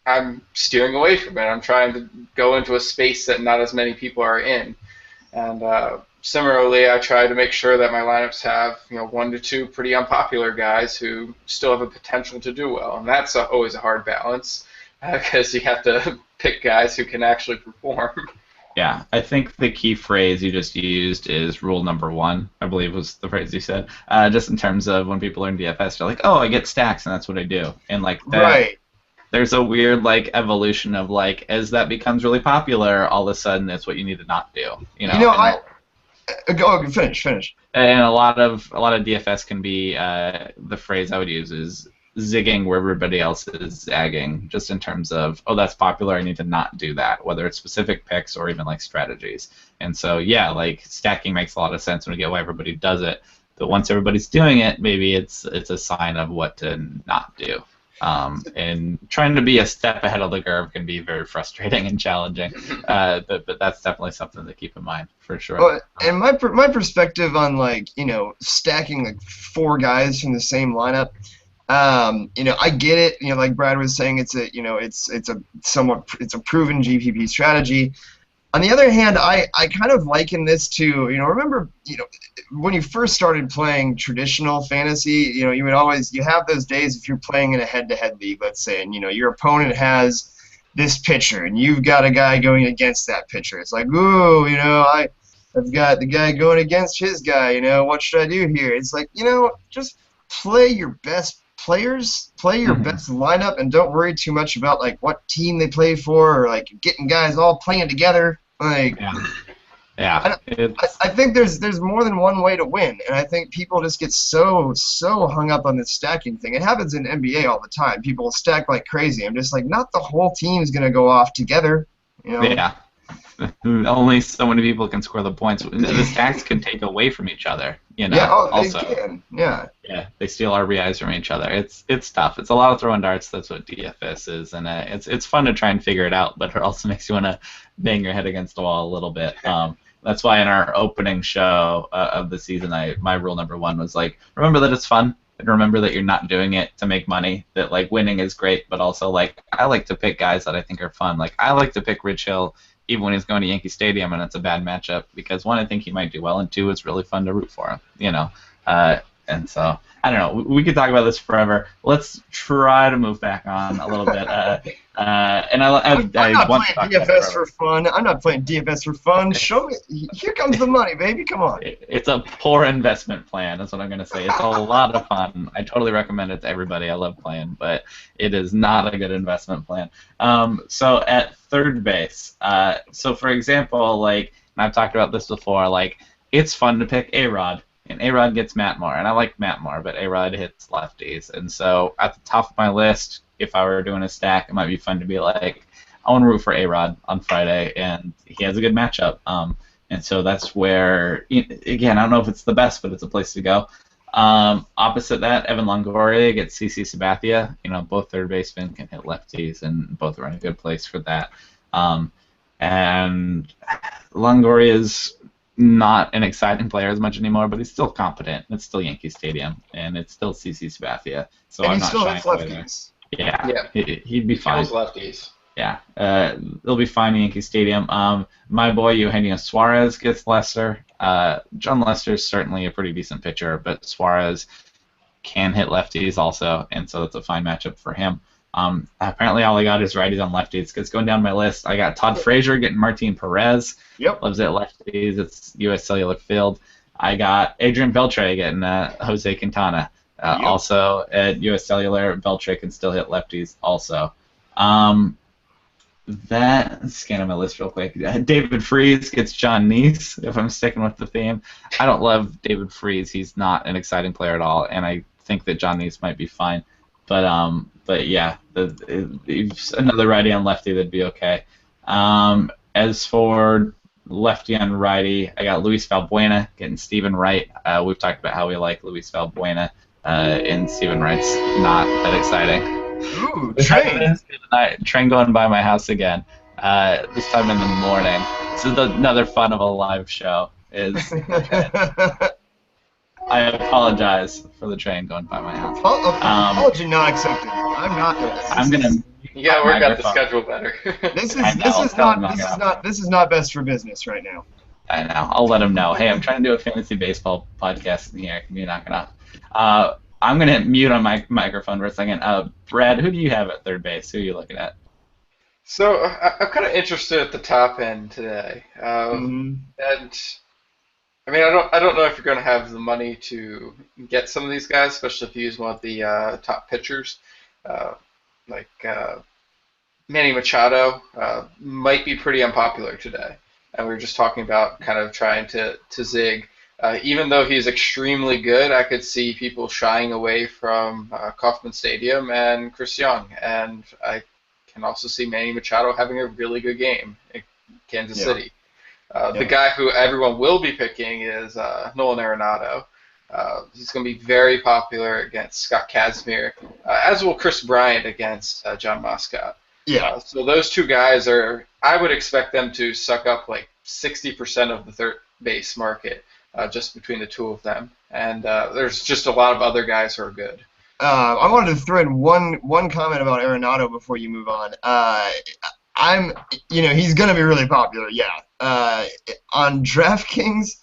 I'm steering away from it. I'm trying to go into a space that not as many people are in. And similarly, I try to make sure that my lineups have 1 to 2 pretty unpopular guys who still have a potential to do well, and that's always a hard balance because you have to pick guys who can actually perform. Yeah, I think the key phrase you just used is rule number 1, I believe was the phrase you said. Just in terms of when people learn DFS, they're like, oh, I get stacks, and that's what I do. And like that, Right. there's a weird evolution of as that becomes really popular, all of a sudden it's what you need to not do. Go finish. And a lot of DFS can be the phrase I would use is zigging where everybody else is zagging, just in terms of, oh, that's popular, I need to not do that, whether it's specific picks or even like strategies. And so yeah, like stacking makes a lot of sense when we get why everybody does it. But once everybody's doing it, maybe it's a sign of what to not do. And trying to be a step ahead of the curve can be very frustrating and challenging. But that's definitely something to keep in mind for sure. Well, and my perspective on like stacking like 4 guys from the same lineup. I get it. Like Brad was saying, it's a a proven GPP strategy. On the other hand, I kind of liken this to, remember, when you first started playing traditional fantasy, you would always, you have those days if you're playing in a head-to-head league, let's say, and, your opponent has this pitcher, and you've got a guy going against that pitcher. It's like, ooh, I've got the guy going against his guy, what should I do here? It's like, just play your best players, play your best lineup, and don't worry too much about like what team they play for or like getting guys all playing together. Like, I think there's more than one way to win, and I think people just get so hung up on this stacking thing. It happens in NBA all the time. People stack like crazy. I'm just like, not the whole team's gonna go off together. Yeah. Only so many people can score the points. The stacks can take away from each other. Yeah, also, they can. Yeah. Yeah, they steal RBIs from each other. It's tough. It's a lot of throwing darts. That's what DFS is, and it's fun to try and figure it out. But it also makes you want to bang your head against the wall a little bit. That's why in our opening show of the season, my rule number 1 was like, remember that it's fun, and remember that you're not doing it to make money. That like winning is great, but also like I like to pick guys that I think are fun. Like I like to pick Rich Hill even when he's going to Yankee Stadium and it's a bad matchup, because 1, I think he might do well, and 2, it's really fun to root for him. And so I don't know. We could talk about this forever. Let's try to move back on a little bit. And I'm not playing DFS for fun. I'm not playing DFS for fun. Show me. Here comes the money, baby. Come on. It's a poor investment plan. That's what I'm going to say. It's a lot of fun. I totally recommend it to everybody. I love playing, but it is not a good investment plan. So at third base. So for example, like, and I've talked about this before. Like, it's fun to pick A-Rod. And A-Rod gets Matt Moore, and I like Matt Moore, but A-Rod hits lefties. And so at the top of my list, if I were doing a stack, it might be fun to be like, I want to root for A-Rod on Friday, and he has a good matchup. And so that's where, again, I don't know if it's the best, but it's a place to go. Opposite that, Evan Longoria gets CC Sabathia. Both third basemen can hit lefties, and both are in a good place for that. And Longoria's not an exciting player as much anymore, but he's still competent. It's still Yankee Stadium, and it's still CC Sabathia. So and I'm he not still shying hits away there. lefties. Yeah. He'd be fine. Kills lefties. Yeah, they'll be fine in Yankee Stadium. My boy Eugenio Suarez gets Lester. John Lester's certainly a pretty decent pitcher, but Suarez can hit lefties also, and so it's a fine matchup for him. Apparently all I got is righties on lefties, because going down my list, I got Todd Frazier getting Martin Perez. Yep. Loves it at lefties. It's U.S. Cellular Field. I got Adrian Beltre getting Jose Quintana. Yep. Also at U.S. Cellular, Beltre can still hit lefties also. Scanning my list real quick. David Freese gets John Neese, if I'm sticking with the theme. I don't love David Freese. He's not an exciting player at all, and I think that John Neese might be fine. But yeah, another righty on lefty, that'd be okay. As for lefty on righty, I got Luis Valbuena getting Stephen Wright. We've talked about how we like Luis Valbuena, and Stephen Wright's not that exciting. Ooh, train. Train going by my house again. This time in the morning. This is another fun of a live show. I apologize for the train going by my house. Apology not accepted. I'm gonna. You gotta work out the schedule better. This is not best for business right now. I know. I'll let him know. Hey, I'm trying to do a fantasy baseball podcast in here. Can you knock it off? I'm gonna mute on my microphone for a second. Brad, who do you have at third base? Who are you looking at? So I'm kind of interested at the top end today, and I mean I don't know if you're going to have the money to get some of these guys, especially if you use one of the top pitchers, like Manny Machado might be pretty unpopular today, and we were just talking about kind of trying to zig. Even though he's extremely good, I could see people shying away from Kauffman Stadium and Chris Young. And I can also see Manny Machado having a really good game in Kansas City. The guy who everyone will be picking is Nolan Arenado. He's going to be very popular against Scott Kazmir, as will Chris Bryant against John Moscott. Yeah. So those two guys I would expect them to suck up like 60% of the third base market just between the two of them. And there's just a lot of other guys who are good. I wanted to throw in one comment about Arenado before you move on. He's going to be really popular, yeah. On DraftKings,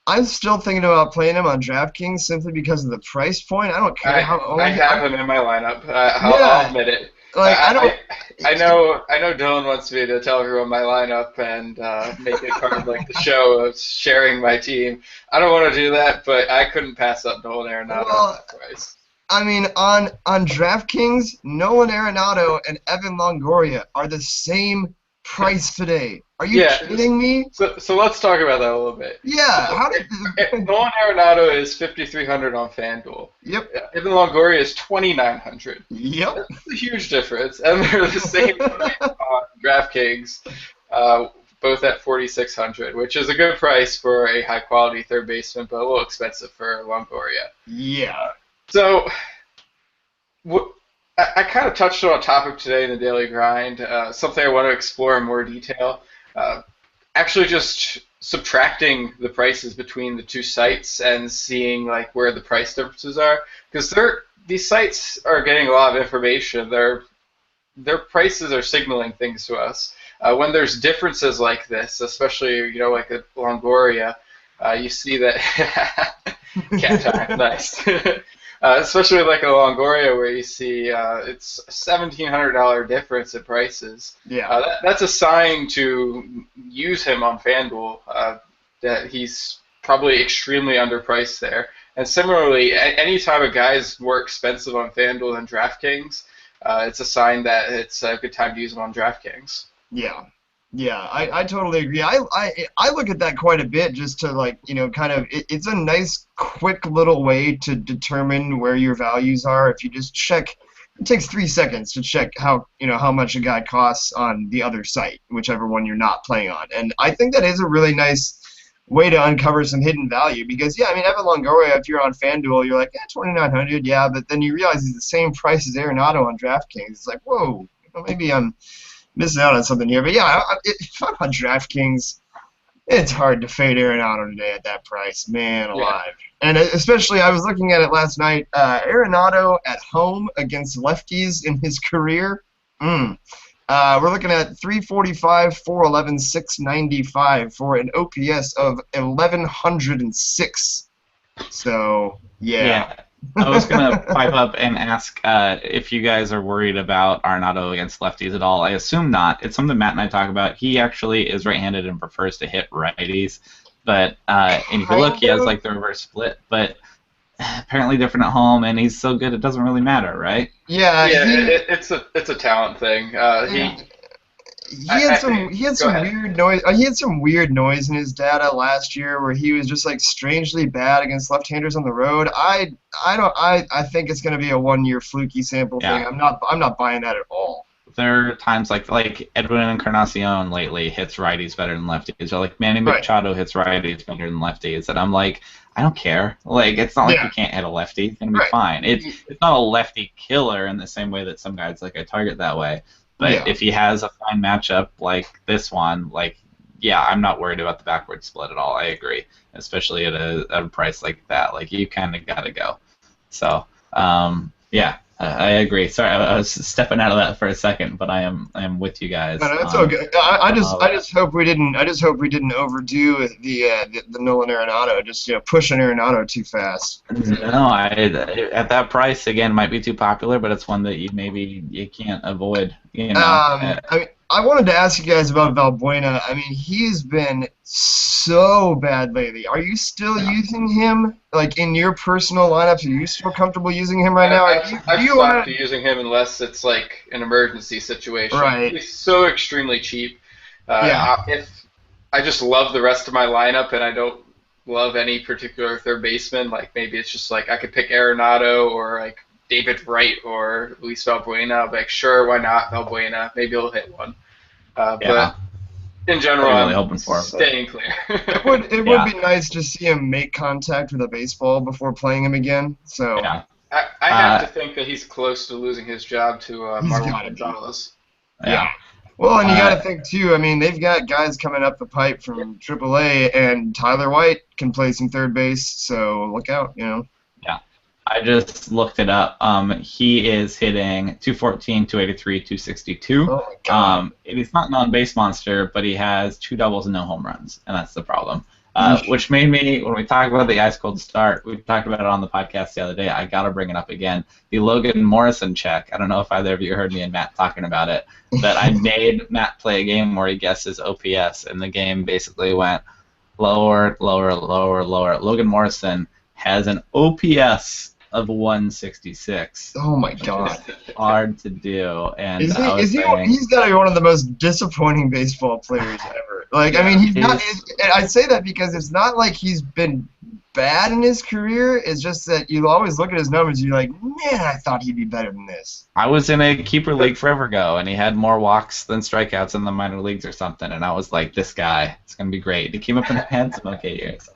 I'm still thinking about playing him on DraftKings simply because of the price point. I don't care how old I have him in my lineup. I'll admit it. Like I know Dylan wants me to tell everyone my lineup and make it part of like the show of sharing my team. I don't want to do that, but I couldn't pass up Nolan Arenado on that price. I mean, on DraftKings, Nolan Arenado and Evan Longoria are the same price today. Are you kidding me? So let's talk about that a little bit. Yeah. Nolan Arenado is $5,300 on FanDuel. Yep. Evan Longoria is $2,900. Yep. That's a huge difference, and they're the same price on DraftKings, both at $4,600, which is a good price for a high-quality third baseman, but a little expensive for Longoria. Yeah. So, I kind of touched on a topic today in the Daily Grind, something I want to explore in more detail. Actually, just subtracting the prices between the two sites and seeing like where the price differences are, because these sites are getting a lot of information. Their prices are signaling things to us. When there's differences like this, especially like a Longoria, you see that cat time, nice. Especially like a Longoria, where you see it's a $1,700 difference in prices. Yeah. That's a sign to use him on FanDuel. That he's probably extremely underpriced there. And similarly, anytime a guy is more expensive on FanDuel than DraftKings, it's a sign that it's a good time to use him on DraftKings. Yeah. Yeah, I totally agree. I look at that quite a bit just to kind of it's a nice quick little way to determine where your values are. If you just check, it takes 3 seconds to check how much a guy costs on the other site, whichever one you're not playing on. And I think that is a really nice way to uncover some hidden value because Evan Longoria, if you're on FanDuel, you're like, $2,900, yeah, but then you realize he's the same price as Arenado on DraftKings. It's like, whoa, maybe I'm missing out on something here. But yeah, if I'm on DraftKings, it's hard to fade Arenado today at that price. Man alive. Yeah. And especially, I was looking at it last night, Arenado at home against lefties in his career. We're looking at 345, 411, 695 for an OPS of 1,106. So, yeah. I was going to pipe up and ask if you guys are worried about Arenado against lefties at all. I assume not. It's something Matt and I talk about. He actually is right-handed and prefers to hit righties. But and if you look, he has like the reverse split. But apparently different at home, and he's so good it doesn't really matter, right? Yeah, it's a talent thing. He had some weird noise. He had some weird noise in his data last year where he was just like strangely bad against left-handers on the road. I think it's going to be a 1-year fluky sample thing. I'm not buying that at all. There are times like Edwin Encarnacion lately hits righties better than lefties, or like Manny Machado hits righties better than lefties, and I'm like, I don't care. Like, it's not like you can't hit a lefty. It's going to be fine. It's not a lefty killer in the same way that some guys like I target that way. But if he has a fine matchup like this one, I'm not worried about the backward split at all. I agree, especially at a price like that. Like, you kind of got to go. So, I agree. Sorry, I was stepping out of that for a second, but I am with you guys. No, it's okay. I just hope we didn't overdo the Nolan Arenado. Just pushing Arenado too fast. No, at that price again might be too popular, but it's one that you can't avoid. I wanted to ask you guys about Valbuena. I mean, he's been so bad lately. Are you still using him, like, in your personal lineups? Are you still comfortable using him right now? I've stopped using him unless it's, like, an emergency situation. Right. He's so extremely cheap. If I just love the rest of my lineup and I don't love any particular third baseman. Like maybe it's just like I could pick Arenado or like David Wright or Luis Valbuena. Like sure, why not Valbuena? Maybe he'll hit one. Yeah. But in general, I'm really I'm hoping for him. staying clear. It would be nice to see him make contact with a baseball before playing him again. So Yeah. I have to think that he's close to losing his job to He's Marlon gotta be. Gonzalez. yeah. Well, and you got to think too. I mean, they've got guys coming up the pipe from AAA, and Tyler White can play some third base. So look out, you know. I just looked it up. He is hitting 214, 283, 262. Oh my God. He's not an on-base monster, but he has 2 doubles and no home runs, and that's the problem. Which made me, when we talk about the ice cold start, we talked about it on the podcast the other day. I gotta bring it up again. The Logan Morrison check. I don't know if either of you heard me and Matt talking about it, but I made Matt play a game where he guesses OPS, and the game basically went lower, lower, lower, lower. Logan Morrison has an OPS of 166. Oh my God. Hard to do, and Is I was he? saying, He's got to be one of the most disappointing baseball players ever. Like, I mean, he's not. I say that because it's not like he's been bad in his career. It's just that you always look at his numbers and you're like, man, I thought he'd be better than this. I was in a keeper league forever ago, and he had more walks than strikeouts in the minor leagues or something, and I was like, this guy, it's gonna be great. He came up and had some okay years.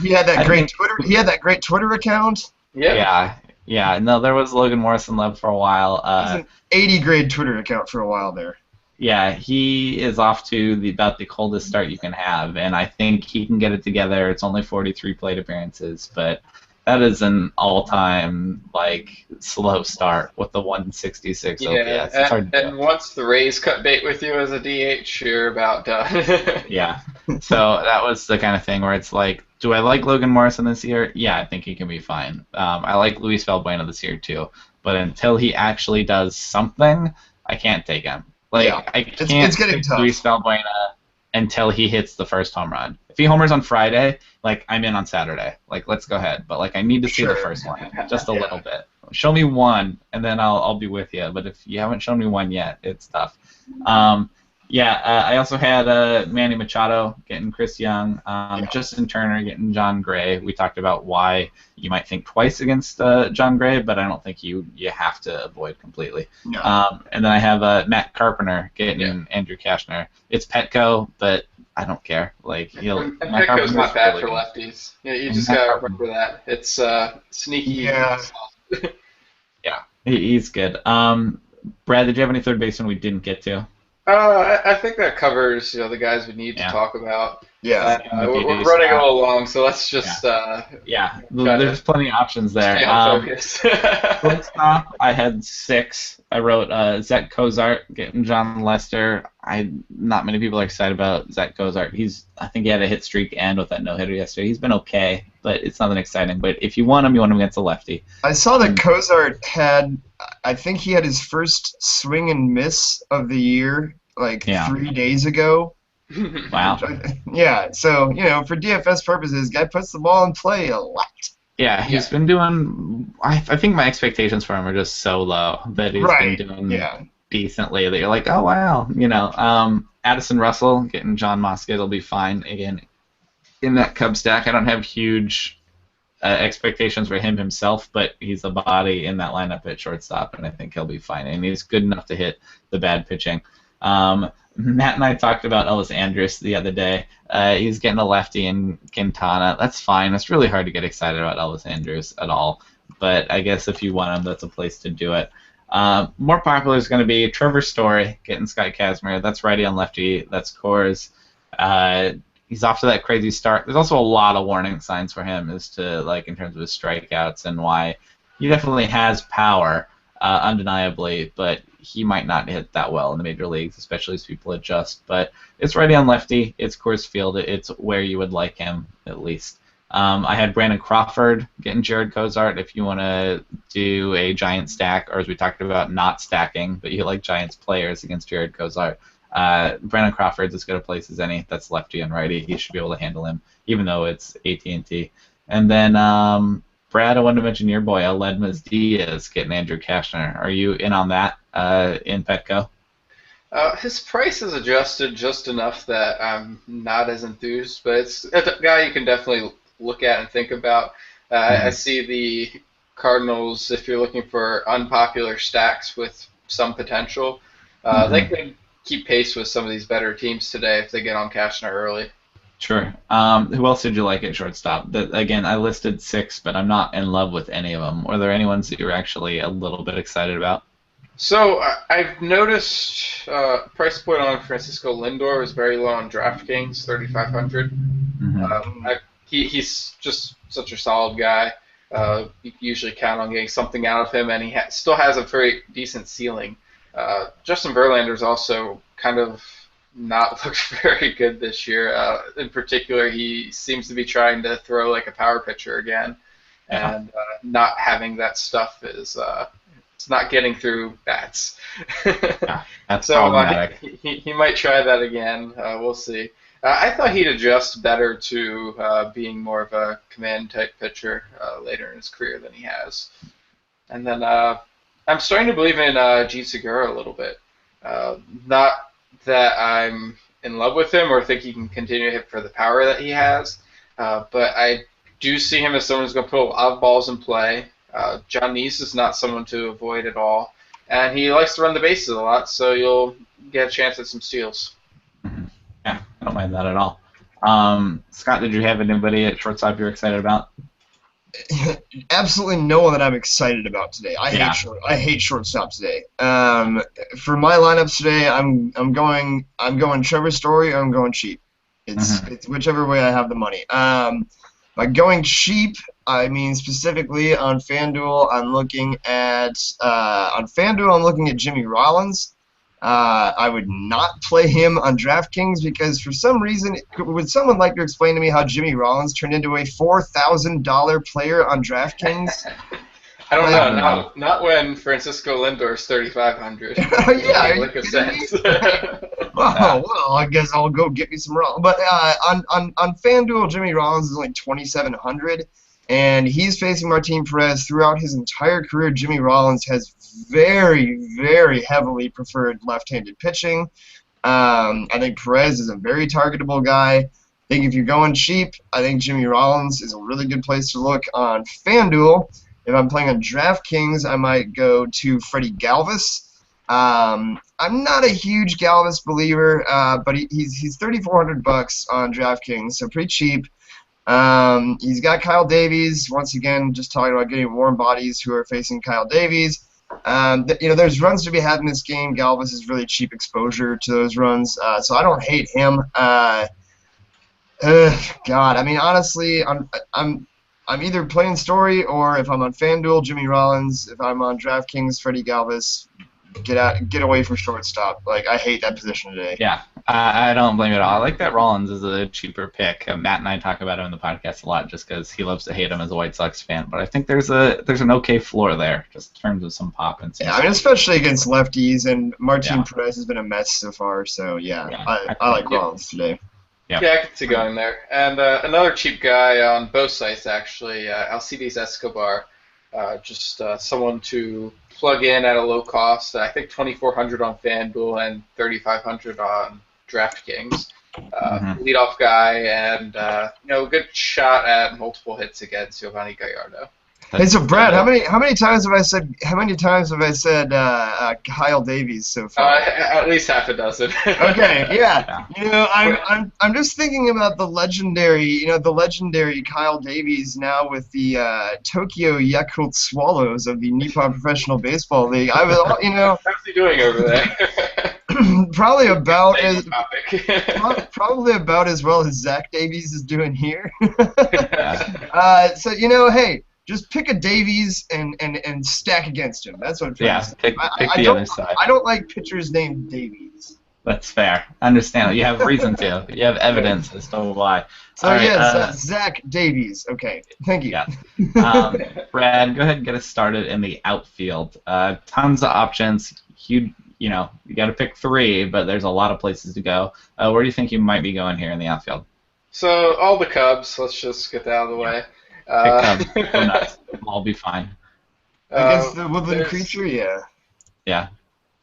He had that great Twitter. He had that great Twitter account. Yeah. No, there was Logan Morrison love for a while. It was an 80 grade Twitter account for a while there. Yeah, he is off to about the coldest start you can have, and I think he can get it together. It's only 43 plate appearances, but that is an all-time slow start with the 166 OPS. It's hard to and once the Rays cut bait with you as a DH, you're about done. Yeah. So that was the kind of thing where it's like, do I like Logan Morrison this year? Yeah, I think he can be fine. I like Luis Valbuena this year too, but until he actually does something, I can't take him. I can't it's getting take tough. Luis Valbuena until he hits the first home run. If he homers on Friday, I'm in on Saturday. Let's go ahead. But I need to see the first one, just a little bit. Show me one, and then I'll be with you. But if you haven't shown me one yet, it's tough. I also had Manny Machado getting Chris Young, Justin Turner getting John Gray. We talked about why you might think twice against John Gray, but I don't think you have to avoid completely. No. And then I have Matt Carpenter getting Andrew Cashner. It's Petco, but I don't care. And Petco's not bad for lefties. Yeah, you just gotta remember that. It's sneaky. Yeah. Yeah, he's good. Brad, did you have any third baseman we didn't get to? I think that covers the guys we need to talk about. Yeah. We're running a little long, so let's just there's plenty of options there. Stay on focus. Shortstop, I had 6. I wrote Zach Cozart getting John Lester. Not many people are excited about Zach Cozart. I think he had a hit streak and with that no hitter yesterday. He's been okay, but it's nothing exciting. But if you want him against a lefty. I saw that Cozart I think he had his first swing and miss of the year 3 days ago. Wow. Yeah, so, for DFS purposes, guy puts the ball in play a lot. Yeah, he's been doing. I think my expectations for him are just so low that he's been doing decently. That you're like, oh wow, Addison Russell getting John Moscett will be fine again in that Cub stack. I don't have huge expectations for him himself, but he's a body in that lineup at shortstop, and I think he'll be fine. And he's good enough to hit the bad pitching. Matt and I talked about Ellis Andrus the other day. He's getting a lefty in Quintana. That's fine. It's really hard to get excited about Ellis Andrus at all, but I guess if you want him, that's a place to do it. More popular is going to be Trevor Story getting Scott Kazmir. That's righty on lefty. That's Coors. He's off to that crazy start. There's also a lot of warning signs for him as to in terms of his strikeouts and why he definitely has power, undeniably, but he might not hit that well in the major leagues, especially as people adjust. But it's righty on lefty. It's Coors Field. It's where you would like him, at least. I had Brandon Crawford getting Jared Cozart if you want to do a Giant stack, or as we talked about, not stacking, but you like Giants players against Jared Cozart. Brandon Crawford's as good a place as any. That's lefty and righty. He should be able to handle him, even though it's AT&T. And then Brad, I wanted to mention your boy, Aledmys Diaz, getting Andrew Cashner. Are you in on that in Petco? His price is adjusted just enough that I'm not as enthused, but it's a guy you can definitely look at and think about. I Hmm. see the Cardinals, if you're looking for unpopular stacks with some potential, they Hmm. could keep pace with some of these better teams today if they get on Cashner early. Sure. Who else did you like at shortstop? Again, I listed six, but I'm not in love with any of them. Were there any ones that you were actually a little bit excited about? So I've noticed price point on Francisco Lindor is very low on DraftKings, 3,500. Hmm. I, he's just such a solid guy. You can usually count on getting something out of him, and he still has a very decent ceiling. Justin Verlander's also kind of not looked very good this year. In particular, he seems to be trying to throw like a power pitcher again, Yeah, and not having that stuff is it's not getting through bats. yeah, that's So problematic. he might try that again. We'll see. I thought he'd adjust better to being more of a command type pitcher later in his career than he has. And then I'm starting to believe in Jeet Segura a little bit. Uh, Not that I'm in love with him or think he can continue to hit for the power that he has, but I do see him as someone who's going to put a lot of balls in play. John Neese is not someone to avoid at all, and he likes to run the bases a lot, so you'll get a chance at some steals. Hmm. Yeah, I don't mind that at all. Scott, did you have anybody at shortstop you're excited about? Absolutely no one that I'm excited about today. Yeah. I hate shortstop today. For my lineups today, I'm going Trevor Story or I'm going cheap. Hmm. It's whichever way I have the money. By going cheap, I mean specifically on FanDuel, I'm looking at Jimmy Rollins. I would not play him on DraftKings because for some reason, would someone like to explain to me how Jimmy Rollins turned into a $4,000 player on DraftKings? I don't I Like, know, don't know. not when Francisco Lindor's 3,500. It yeah, doesn't are make you lick of kidding me? sense. Oh Yeah. well, I guess I'll go get me some Rollins. But on FanDuel, Jimmy Rollins is only 2,700, and he's facing Martin Perez throughout his entire career. Jimmy Rollins has very heavily preferred left-handed pitching. I think Perez is a very targetable guy. I think if you're going cheap, I think Jimmy Rollins is a really good place to look on FanDuel. If I'm playing on DraftKings, I might go to Freddie Galvis. I'm not a huge Galvis believer, but he's 3,400 bucks on DraftKings, so pretty cheap. He's got Kyle Davies. Once again, just talking about getting warm bodies who are facing Kyle Davies. There's runs to be had in this game. Galvis is really cheap exposure to those runs, so I don't hate him. God, I mean, honestly, I'm either playing Story or if I'm on FanDuel, Jimmy Rollins. If I'm on DraftKings, Freddie Galvis. Get away from shortstop. Like I hate that position today. Yeah, I don't blame you at all. I like that Rollins is a cheaper pick. Matt and I talk about him in the podcast a lot just because he loves to hate him as a White Sox fan. But I think there's an okay floor there, just in terms of some pop and some Yeah, I mean, speed. especially against lefties, and Martin Yeah, Perez has been a mess so far. So yeah, yeah, I like Yep. Rollins today. yeah. Yeah, I could see going there. And another cheap guy on both sites, actually, Alcides Escobar, just someone to plug in at a low cost. I think 2,400 on FanDuel and 3,500 on DraftKings. Hmm. Leadoff guy and good shot at multiple hits against Giovanni Gallardo. Hey, so Brad, Uh, how many times have I said Kyle Davies so far? At least half a dozen. Okay, yeah. yeah, I'm just thinking about the legendary Kyle Davies now with the Tokyo Yakult Swallows of the Nippon Professional Baseball League. I was, How's he doing over there? probably about Staying on as topic. probably about as well as Zach Davies is doing here. yeah, So hey, just pick a Davies and stack against him. That's what I'm trying to yeah. say. Pick I the don't other side. I don't like pitchers named Davies. That's fair. Understand. You have reason to. You have evidence as to why. So All right. yes, Zach Davies. Okay, thank you. Yeah. Brad, go ahead and get us started in the outfield. Tons of options. You got to pick three, but there's a lot of places to go. Where do you think you might be going here in the outfield? So all the Cubs. Let's just get that out of the Yeah. way. Pick Cubs. Go nuts. We'll all be fine. Against the woodland there's creature, yeah. Yeah.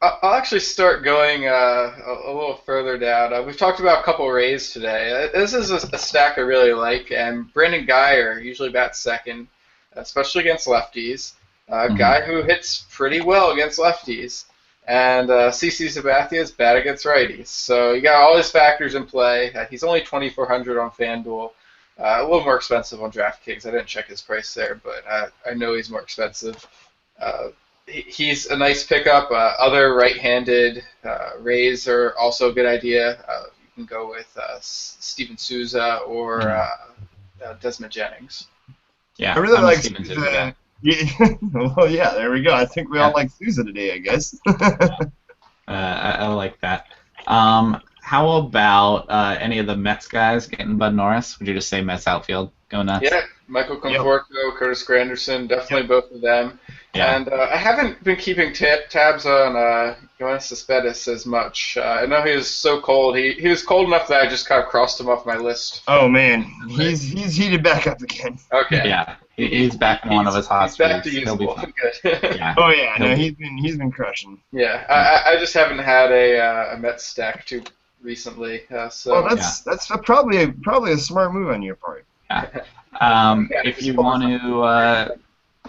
I'll actually start going a little further down. We've talked about a couple Rays today. This is a stack I really like, and Brandon Guyer usually bats second, especially against lefties. A Mhm. guy who hits pretty well against lefties, and CC Sabathia is bad against righties. So you got all these factors in play. He's only 2,400 on FanDuel, a little more expensive on DraftKings. I didn't check his price there, but I know he's more expensive. Uh, he's a nice pickup. Other right-handed Rays are also a good idea. You can go with Steven Souza or Mhm. Desmond Jennings. I Yeah, really I'm a like Steven Souza guy. Sousa. Yeah, well, yeah, there we go. I think we all Yeah, like Sousa today, I guess. I like that. How about any of the Mets guys getting Bud Norris? Would you just say Mets outfield go nuts? Yeah, Michael Yep. Conforto, Curtis Granderson, Yep. definitely both of them. Yeah. And I haven't been keeping tabs on Yoenis Cespedes as much. I know he was so cold. He was cold enough that I just kind of crossed him off my list. Oh man, he's heated back up again. Okay. Yeah, he's back in one of his hot He's back to streaks. He'll be usable. fine. Good. Yeah, Oh yeah, he'll no, be. he's been crushing. Yeah, I just haven't had a Mets stack too recently. Well, So that's probably a smart move on your part. Yeah. yeah, If just you focus want to,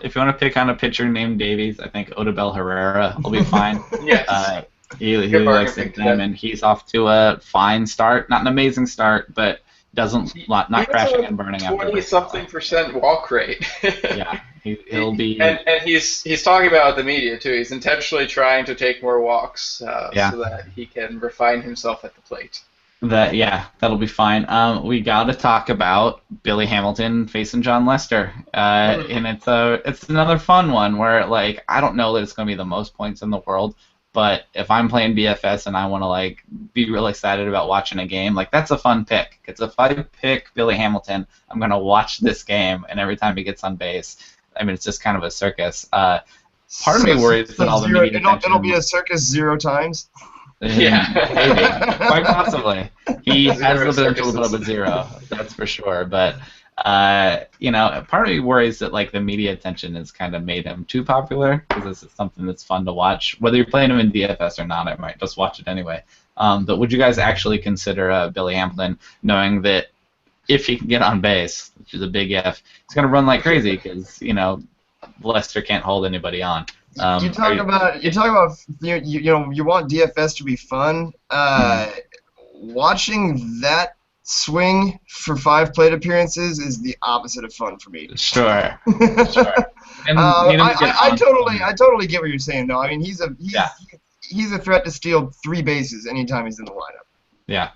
if you want to pick on a pitcher named Davies, I think Odubel Herrera will be fine. yes. Uh, he Good bargain likes to pick hit them, today. and he's off to a fine start. Not an amazing start, but doesn't He not has crashing a and burning after 20 first. something percent walk rate. Yeah, he'll be. And he's talking about the media too. He's intentionally trying to take more walks Yeah. so that he can refine himself at the plate. That'll be fine. We got to talk about Billy Hamilton facing John Lester, and it's another fun one where like I don't know that it's going to be the most points in the world, but if I'm playing BFS and I want to like be real excited about watching a game, like that's a fun pick. It's a fun pick, Billy Hamilton. I'm going to watch this game, and every time he gets on base, I mean it's just kind of a circus. Part of me worries that all the zero, media it'll be attention. a circus 0 times. Yeah. Maybe, quite possibly. He has Zero the potential to put up circuses. a zero, that's for sure. But part of me worries that like the media attention has kind of made him too popular because this is something that's fun to watch. Whether you're playing him in DFS or not, I might just watch it anyway. But would you guys actually consider Billy Hamilton, knowing that if he can get on base, which is a big if, he's going to run like crazy because Lester can't hold anybody on. You talk about you want DFS to be fun. Watching that swing for 5 plate appearances is the opposite of fun for me. Sure. Sure. And I totally get what you're saying though. I mean he's Yeah. he's a threat to steal 3 bases anytime he's in the lineup. Yeah.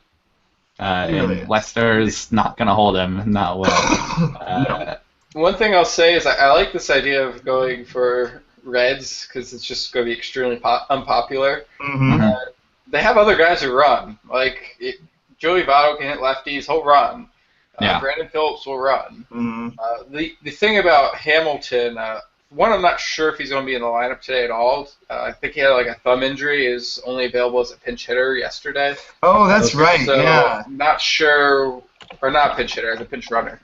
Really And is. Lester's not going to hold him, not well. No. One thing I'll say is I like this idea of going for Reds because it's just going to be extremely unpopular. hmm They have other guys who run. Like Joey Votto can hit lefties, he'll run. Yeah. Brandon Phillips will run. hmm The thing about Hamilton, one, I'm not sure if he's going to be in the lineup today at all. I think he had like a thumb injury. Is only available as a pinch hitter yesterday. Oh, that's right. So Yeah. not sure, or not pinch hitter, as a pinch runner.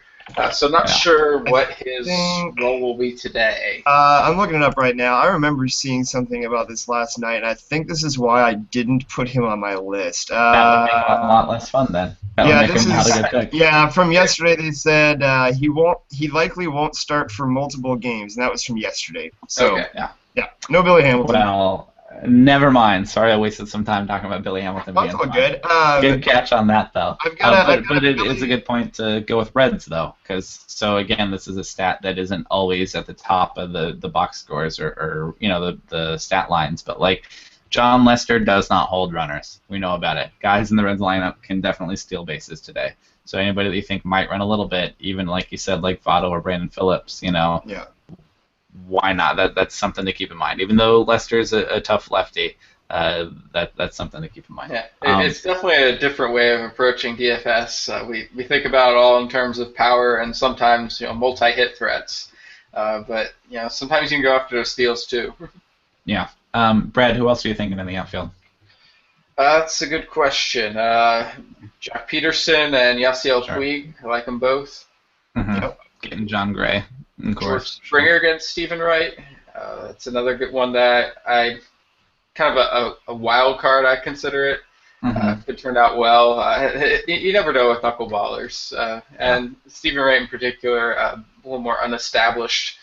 So not Yeah. sure what his think- role will be today. I'm looking it up right now. I remember seeing something about this last night, and I think this is why I didn't put him on my list. That would make it a lot less fun then. That would yeah, make this him not a is good pick. yeah. From yesterday, they said he likely won't start for multiple games, and that was from yesterday. So Okay. yeah, no Billy Hamilton. Well, never mind. Sorry I wasted some time talking about Billy Hamilton. That's being all fine. good. Good catch on that, though. I've got But it Billy- is a good point to go with Reds, though, because again, this is a stat that isn't always at the top of the box scores or the stat lines, but like John Lester does not hold runners. We know about it. Guys in the Reds lineup can definitely steal bases today. So anybody that you think might run a little bit, even like you said, like Votto or Brandon Phillips, Yeah. why not? That's something to keep in mind. Even though Lester's a tough lefty, that's something to keep in mind. Yeah, it's definitely a different way of approaching DFS. We think about it all in terms of power and sometimes multi-hit threats, but sometimes you can go after those steals too. Yeah. Brad, who else are you thinking in the outfield? That's a good question. Jack Peterson and Yasiel Sure. Puig, I like them both. Mm-hmm. Yep. Getting John Gray, of George course. Springer against Stephen Wright. That's another good one that I kind of a wild card, I consider it. Mhm. If it turned out well, you never know with knuckleballers. And Stephen Wright in particular, a little more unestablished,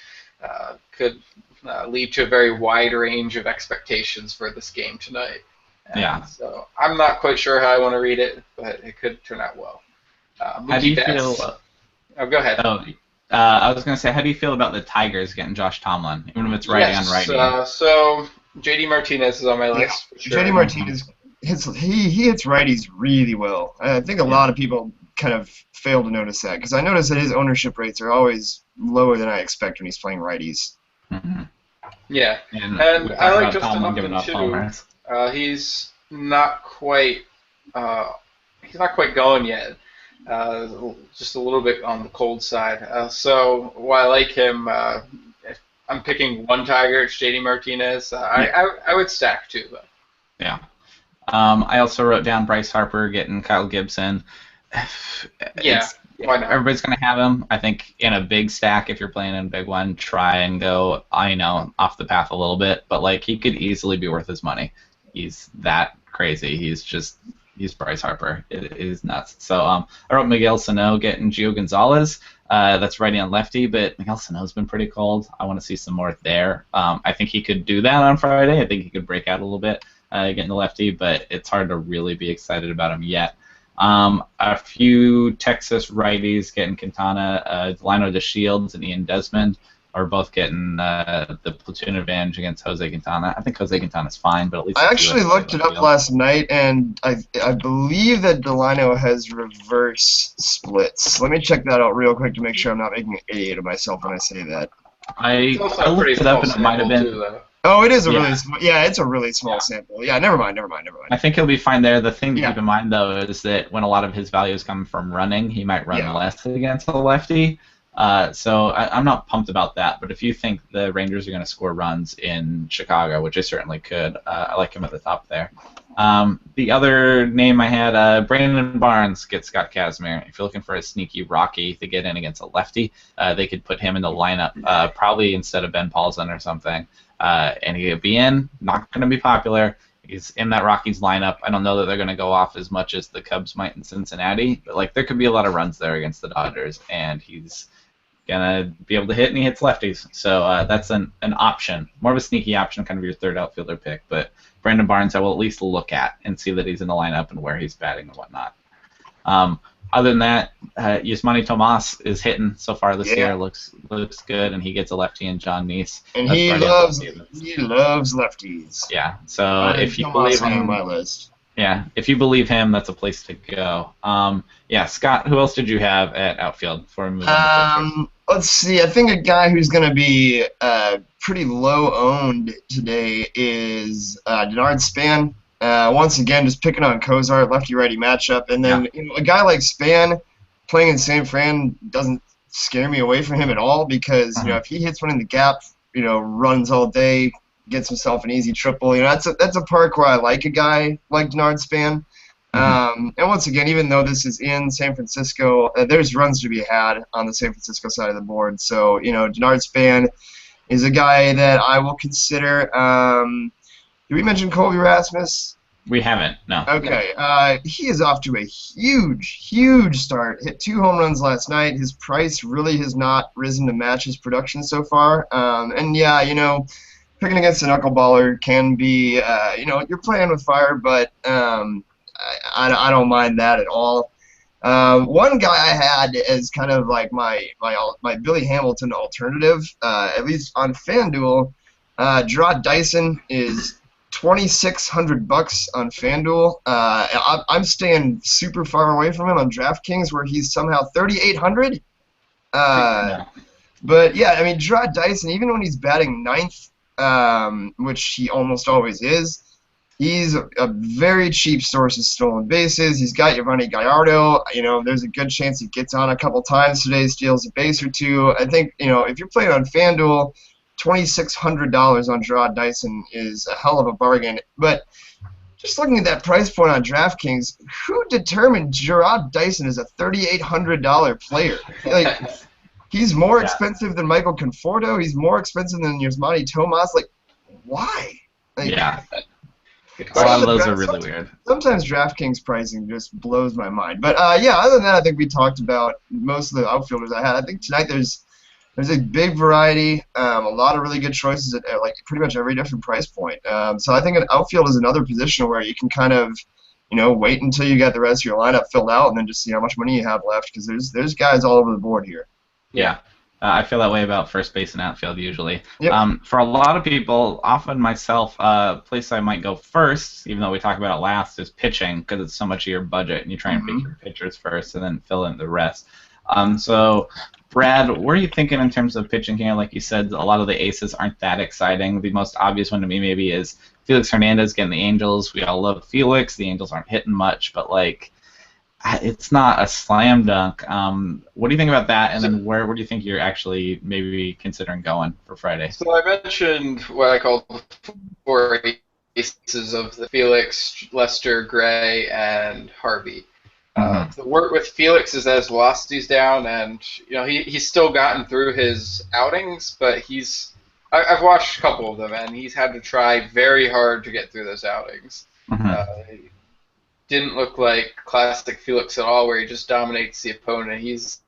could lead to a very wide range of expectations for this game tonight. And Yeah. so I'm not quite sure how I want to read it, but it could turn out well. How do you Mookie feel? Betts. Oh, go ahead. I was going to say, how do you feel about the Tigers getting Josh Tomlin, even if it's righty on righty? So JD Martinez is on my list. For sure. JD Martinez he hits righties really well. I think a lot of people kind of fail to notice that because I notice that his ownership rates are always lower than I expect when he's playing righties. Mm-hmm. Yeah, And I like Justin Tomlin Upton too. He's not quite going yet. Just a little bit on the cold side. So while I like him, if I'm picking one Tiger, it's JD Martinez. I would stack two though. Yeah. I also wrote down Bryce Harper getting Kyle Gibson. Why not? Everybody's going to have him. I think in a big stack, if you're playing in a big one, try and go, off the path a little bit. But, he could easily be worth his money. He's that crazy. He's Bryce Harper. It is nuts. So I wrote Miguel Sano getting Gio Gonzalez. That's righty on lefty, but Miguel Sano's been pretty cold. I want to see some more there. I think he could do that on Friday. I think he could break out a little bit. Getting the lefty, but it's hard to really be excited about him yet. A few Texas righties getting Quintana, Delino DeShields, and Ian Desmond are both getting the platoon advantage against Jose Quintana. I think Jose Quintana's fine, but at least I actually looked it up last night, and I believe that Delino has reverse splits. Let me check that out real quick to make sure I'm not making an idiot of myself when I say that. I looked it up, and it might have been. Oh, it is really small. Yeah, it's a really small sample. Yeah, never mind. I think he'll be fine there. The thing to keep in mind, though, is that when a lot of his values come from running, he might run less against a lefty. So I'm not pumped about that. But if you think the Rangers are going to score runs in Chicago, which they certainly could, I like him at the top there. The other name I had, Brandon Barnes gets Scott Kazmir. If you're looking for a sneaky Rocky to get in against a lefty, they could put him in the lineup, probably instead of Ben Paulson or something. And he'll be in, not going to be popular. He's in that Rockies lineup. I don't know that they're going to go off as much as the Cubs might in Cincinnati, but there could be a lot of runs there against the Dodgers, and he's going to be able to hit, and he hits lefties. So that's an option, more of a sneaky option, kind of your third outfielder pick. But Brandon Barnes I will at least look at and see that he's in the lineup and where he's batting and whatnot. Other than that, Yasmani Tomas is hitting so far this year. Looks good, and he gets a lefty in John Neese. And he loves lefties. Yeah. So if you believe him, on my list. Yeah, if you believe him, that's a place to go. Scott, who else did you have at outfield for him? Let's see. I think a guy who's going to be pretty low owned today is Denard Span. Once again, just picking on Cozart, lefty-righty matchup, and then a guy like Span playing in San Fran doesn't scare me away from him at all because if he hits one in the gap, runs all day, gets himself an easy triple, that's a park where I like a guy like Denard Span. And once again, even though this is in San Francisco, there's runs to be had on the San Francisco side of the board. So Denard Span is a guy that I will consider. Did we mention Colby Rasmus? We haven't, no. Okay. He is off to a huge start. Hit 2 home runs last night. His price really has not risen to match his production so far. Picking against a knuckleballer can be, you're playing with fire, but I don't mind that at all. One guy I had as kind of like my Billy Hamilton alternative, at least on FanDuel, Gerard Dyson is $2,600 on FanDuel. I'm staying super far away from him on DraftKings, where he's somehow $3,800. But yeah, I mean, Gerard Dyson, even when he's batting ninth, which he almost always is, he's a very cheap source of stolen bases. He's got Yovani Gallardo. There's a good chance he gets on a couple times today, steals a base or two. I think, if you're playing on FanDuel, $2,600 on Gerard Dyson is a hell of a bargain. But just looking at that price point on DraftKings, who determined Gerard Dyson is a $3,800 player? He's more expensive than Michael Conforto. He's more expensive than Yasmani Tomas. Why? Good A lot of question. those are really weird. Sometimes DraftKings pricing just blows my mind. But yeah, other than that, I think we talked about most of the outfielders I had. I think tonight there's a big variety, a lot of really good choices at like pretty much every different price point. So I think an outfield is another position where you can kind of, wait until you get the rest of your lineup filled out and then just see how much money you have left, because there's guys all over the board here. Yeah. I feel that way about first base and outfield usually. Yep. For a lot of people, often myself, place I might go first, even though we talk about it last, is pitching, because it's so much of your budget, and you try and pick your pitchers first and then fill in the rest. So, Brad, what are you thinking in terms of pitching here? Like you said, a lot of the aces aren't that exciting. The most obvious one to me maybe is Felix Hernandez getting the Angels. We all love Felix. The Angels aren't hitting much, but like, it's not a slam dunk. What do you think about that? And then where do you think you're actually maybe considering going for Friday? So I mentioned what I call the four aces of the Felix, Lester, Gray, and Harvey. The work with Felix is that his velocity's down, and he's still gotten through his outings, but I've watched a couple of them, and he's had to try very hard to get through those outings. Didn't look like classic Felix at all, where he just dominates the opponent. He's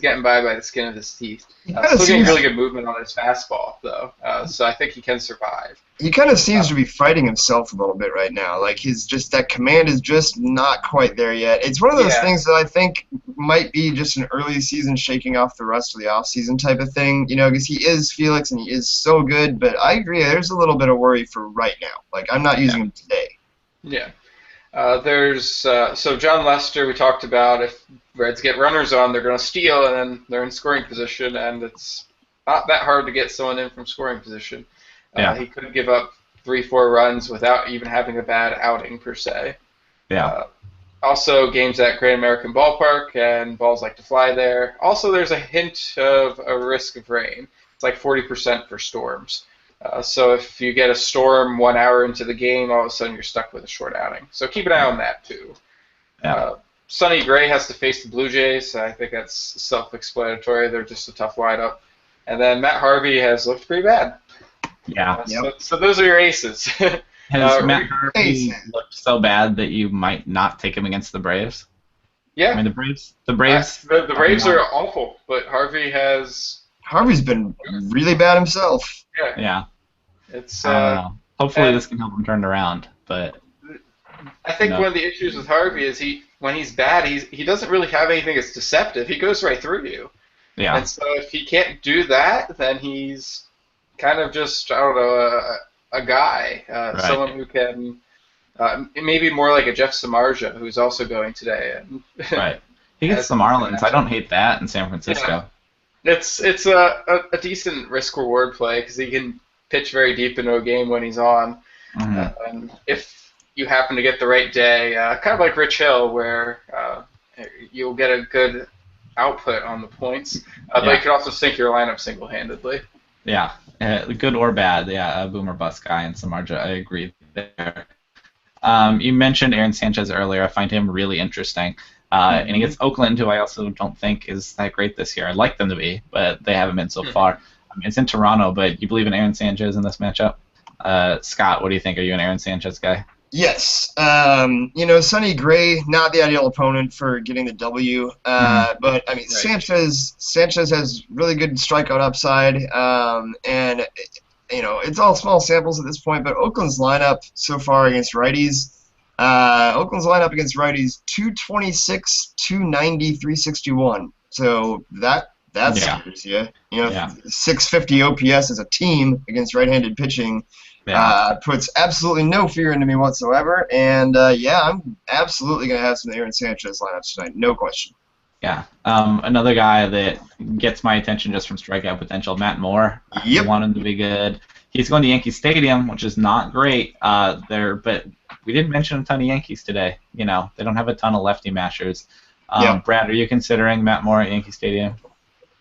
getting by the skin of his teeth. Still getting really good movement on his fastball, though, so I think he can survive. He kind of seems to be fighting himself a little bit right now. Like that command is just not quite there yet. It's one of those things that I think might be just an early season shaking off the rest of the off season type of thing. Because he is Felix and he is so good. But I agree, there's a little bit of worry for right now. Like, I'm not using him today. Yeah. So John Lester, we talked about, if Reds get runners on, they're going to steal, and then they're in scoring position, and it's not that hard to get someone in from scoring position. He could give up 3-4 runs without even having a bad outing per se. Also, games at Great American Ballpark, and balls like to fly there. Also, there's a hint of a risk of rain. It's like 40% for storms. So if you get a storm 1 hour into the game, all of a sudden you're stuck with a short outing. So keep an eye on that, too. Sonny Gray has to face the Blue Jays. I think that's self-explanatory. They're just a tough lineup. And then Matt Harvey has looked pretty bad. So those are your aces. Has Matt Harvey looked so bad that you might not take him against the Braves? Yeah. I mean, the Braves. The Braves are awful, but Harvey's been really bad himself. Yeah. It's hopefully this can help him turn it around, but I think one of the issues with Harvey is when he's bad, he doesn't really have anything that's deceptive. He goes right through you. Yeah. And so if he can't do that, then he's kind of just, I don't know, a guy, someone who can maybe more like a Jeff Samardzija, who's also going today. Right. He gets the Marlins. I don't hate that in San Francisco. Yeah. It's a decent risk-reward play because he can pitch very deep into a game when he's on. And if you happen to get the right day, kind of like Rich Hill, where you'll get a good output on the points, but you could also sink your lineup single-handedly. Yeah, good or bad. Yeah, a boomer bust guy in Samardzija. I agree there. You mentioned Aaron Sanchez earlier. I find him really interesting. And he gets Oakland, who I also don't think is that great this year. I'd like them to be, but they haven't been so far. I mean, it's in Toronto, but you believe in Aaron Sanchez in this matchup? Scott, what do you think? Are you an Aaron Sanchez guy? Yes. Sonny Gray, not the ideal opponent for getting the W. But, I mean, Sanchez has really good strikeout upside. And, it's all small samples at this point, but Oakland's lineup so far against righties, 226, 290, 361. So that scares you. 650 OPS as a team against right-handed pitching puts absolutely no fear into me whatsoever. And I'm absolutely going to have some Aaron Sanchez lineups tonight, no question. Yeah. Another guy that gets my attention just from strikeout potential, Matt Moore. I want him to be good. He's going to Yankee Stadium, which is not great there, but we didn't mention a ton of Yankees today. They don't have a ton of lefty mashers. Brad, are you considering Matt Moore at Yankee Stadium?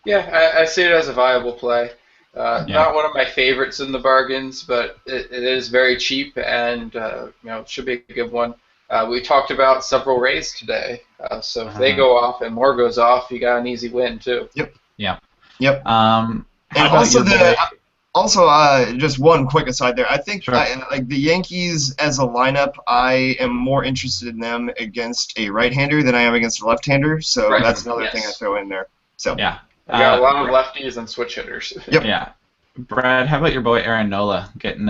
Yeah, I see it as a viable play. Not one of my favorites in the bargains, but it is very cheap and it should be a good one. We talked about several Rays today, so if they go off and Moore goes off, you got an easy win too. Yep. And also Also, just one quick aside there. I think Sure. like the Yankees as a lineup, I am more interested in them against a right-hander than I am against a left-hander. So Right. that's another thing I Yes. throw in there. So Yeah. We got a lot of lefties and switch hitters. Yep. Yeah. Brad, how about your boy Aaron Nola getting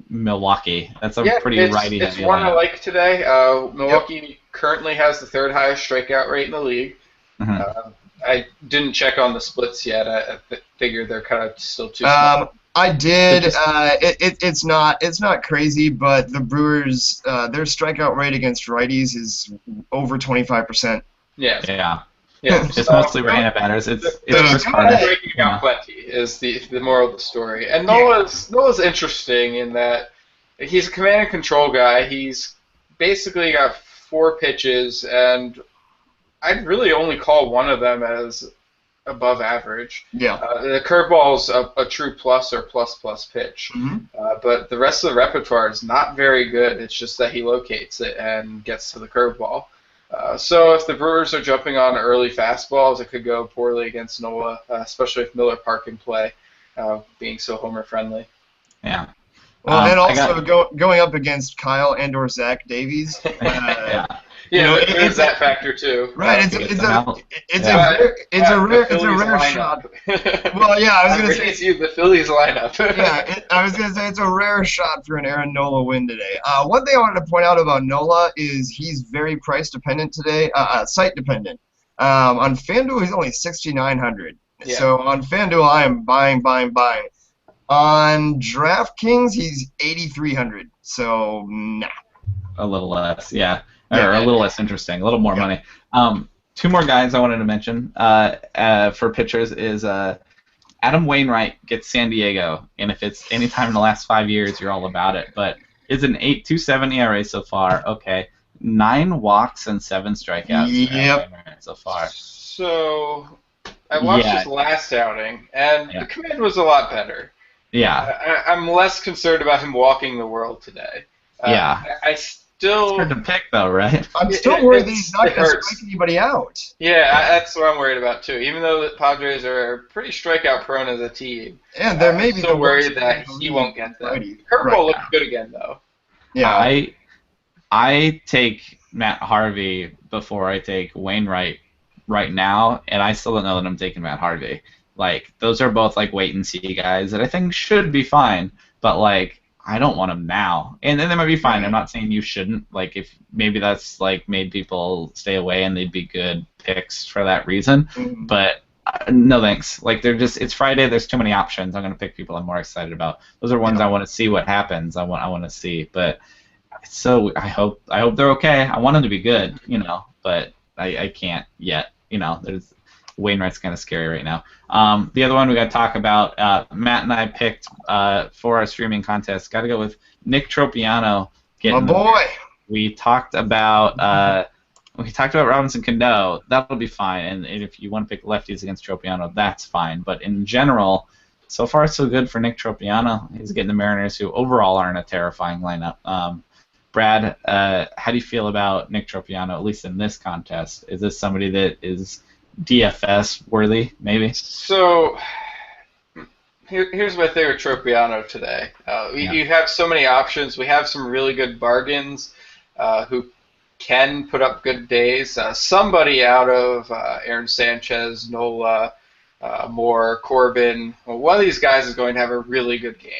Milwaukee? That's a pretty it's righty-heavy one I lineup. like today. Milwaukee currently has the third highest strikeout rate in the league. Mhm. I didn't check on the splits yet. I figured they're kind of still too small. I did. But It's not crazy, but the Brewers their strikeout rate against righties is over 25%. Yeah. Yeah. Yeah. It's mostly right-handed batters. It's Chris They're Carter. breaking out plenty is the moral of the story. And Nola's interesting in that he's a command and control guy. He's basically got 4 pitches, and I'd really only call one of them as above average. Yeah. The curveball's a true plus or plus pitch. Mm-hmm. But the rest of the repertoire is not very good. It's just that he locates it and gets to the curveball. So if the Brewers are jumping on early fastballs, it could go poorly against Nola, especially if Miller Park can play, being so homer friendly. Yeah. Well, and also going up against Kyle and/or Zach Davies. Yeah. Yeah, there's that factor too. Right, it's a rare shot. Well, yeah, I was gonna say you the Phillies lineup. yeah, I was gonna say it's a rare shot for an Aaron Nola win today. One thing I wanted to point out about Nola is he's very price dependent today, site dependent. On FanDuel, he's only 6,900. Yeah. So on FanDuel, I am buying. On DraftKings, he's 8,300. So nah. A little less, yeah. Or a little less interesting, a little more money. 2 more guys I wanted to mention for pitchers is Adam Wainwright gets San Diego, and if it's any time in the last 5 years, you're all about it. But it's an 8.27 ERA so far. Okay, 9 walks and 7 strikeouts. Yep. So far. So I watched his last outing, and the command was a lot better. Yeah. I'm less concerned about him walking the world today. I still. It's hard to pick though, right? I'm still worried that he's not going to strike anybody out. Yeah, that's what I'm worried about too. Even though the Padres are pretty strikeout prone as a team, and they're maybe still worried that he won't get them. Curveball looks good again though. Yeah, I take Matt Harvey before I take Wainwright right now, and I still don't know that I'm taking Matt Harvey. Like, those are both like wait and see guys that I think should be fine, but like, I don't want them now. And then they might be fine. I'm not saying you shouldn't. Like, if maybe that's like made people stay away and they'd be good picks for that reason. Mm-hmm. But no thanks. Like, it's Friday. There's too many options. I'm gonna pick people I'm more excited about. Those are ones I want to see what happens. I want to see. But so I hope they're okay. I want them to be good, but I can't yet. There's Wainwright's kind of scary right now. The other one we got to talk about, Matt and I picked for our streaming contest. Got to go with Nick Tropiano. My boy. We talked about Robinson Cano. That'll be fine. And if you want to pick lefties against Tropiano, that's fine. But in general, so far so good for Nick Tropiano. He's getting the Mariners, who overall aren't a terrifying lineup. Brad, how do you feel about Nick Tropiano, at least in this contest? Is this somebody that is DFS worthy, maybe? So here's my thing with Tropiano today. You have so many options. We have some really good bargains who can put up good days. Somebody out of Aaron Sanchez, Nola, Moore, Corbin, one of these guys is going to have a really good game.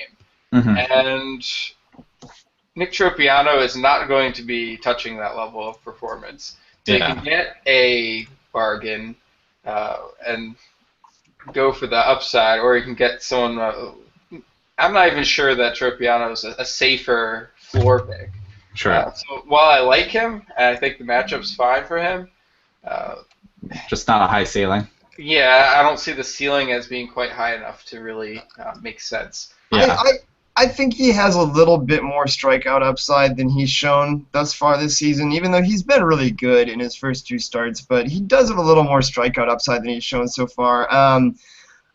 Mm-hmm. And Nick Tropiano is not going to be touching that level of performance. So you can get a bargain and go for the upside, or you can get someone. I'm not even sure that Tropiano is a safer floor pick. Sure. So while I like him, and I think the matchup's fine for him, just not a high ceiling. Yeah, I don't see the ceiling as being quite high enough to really make sense. Yeah. I think he has a little bit more strikeout upside than he's shown thus far this season, even though he's been really good in his first 2 starts. But he does have a little more strikeout upside than he's shown so far.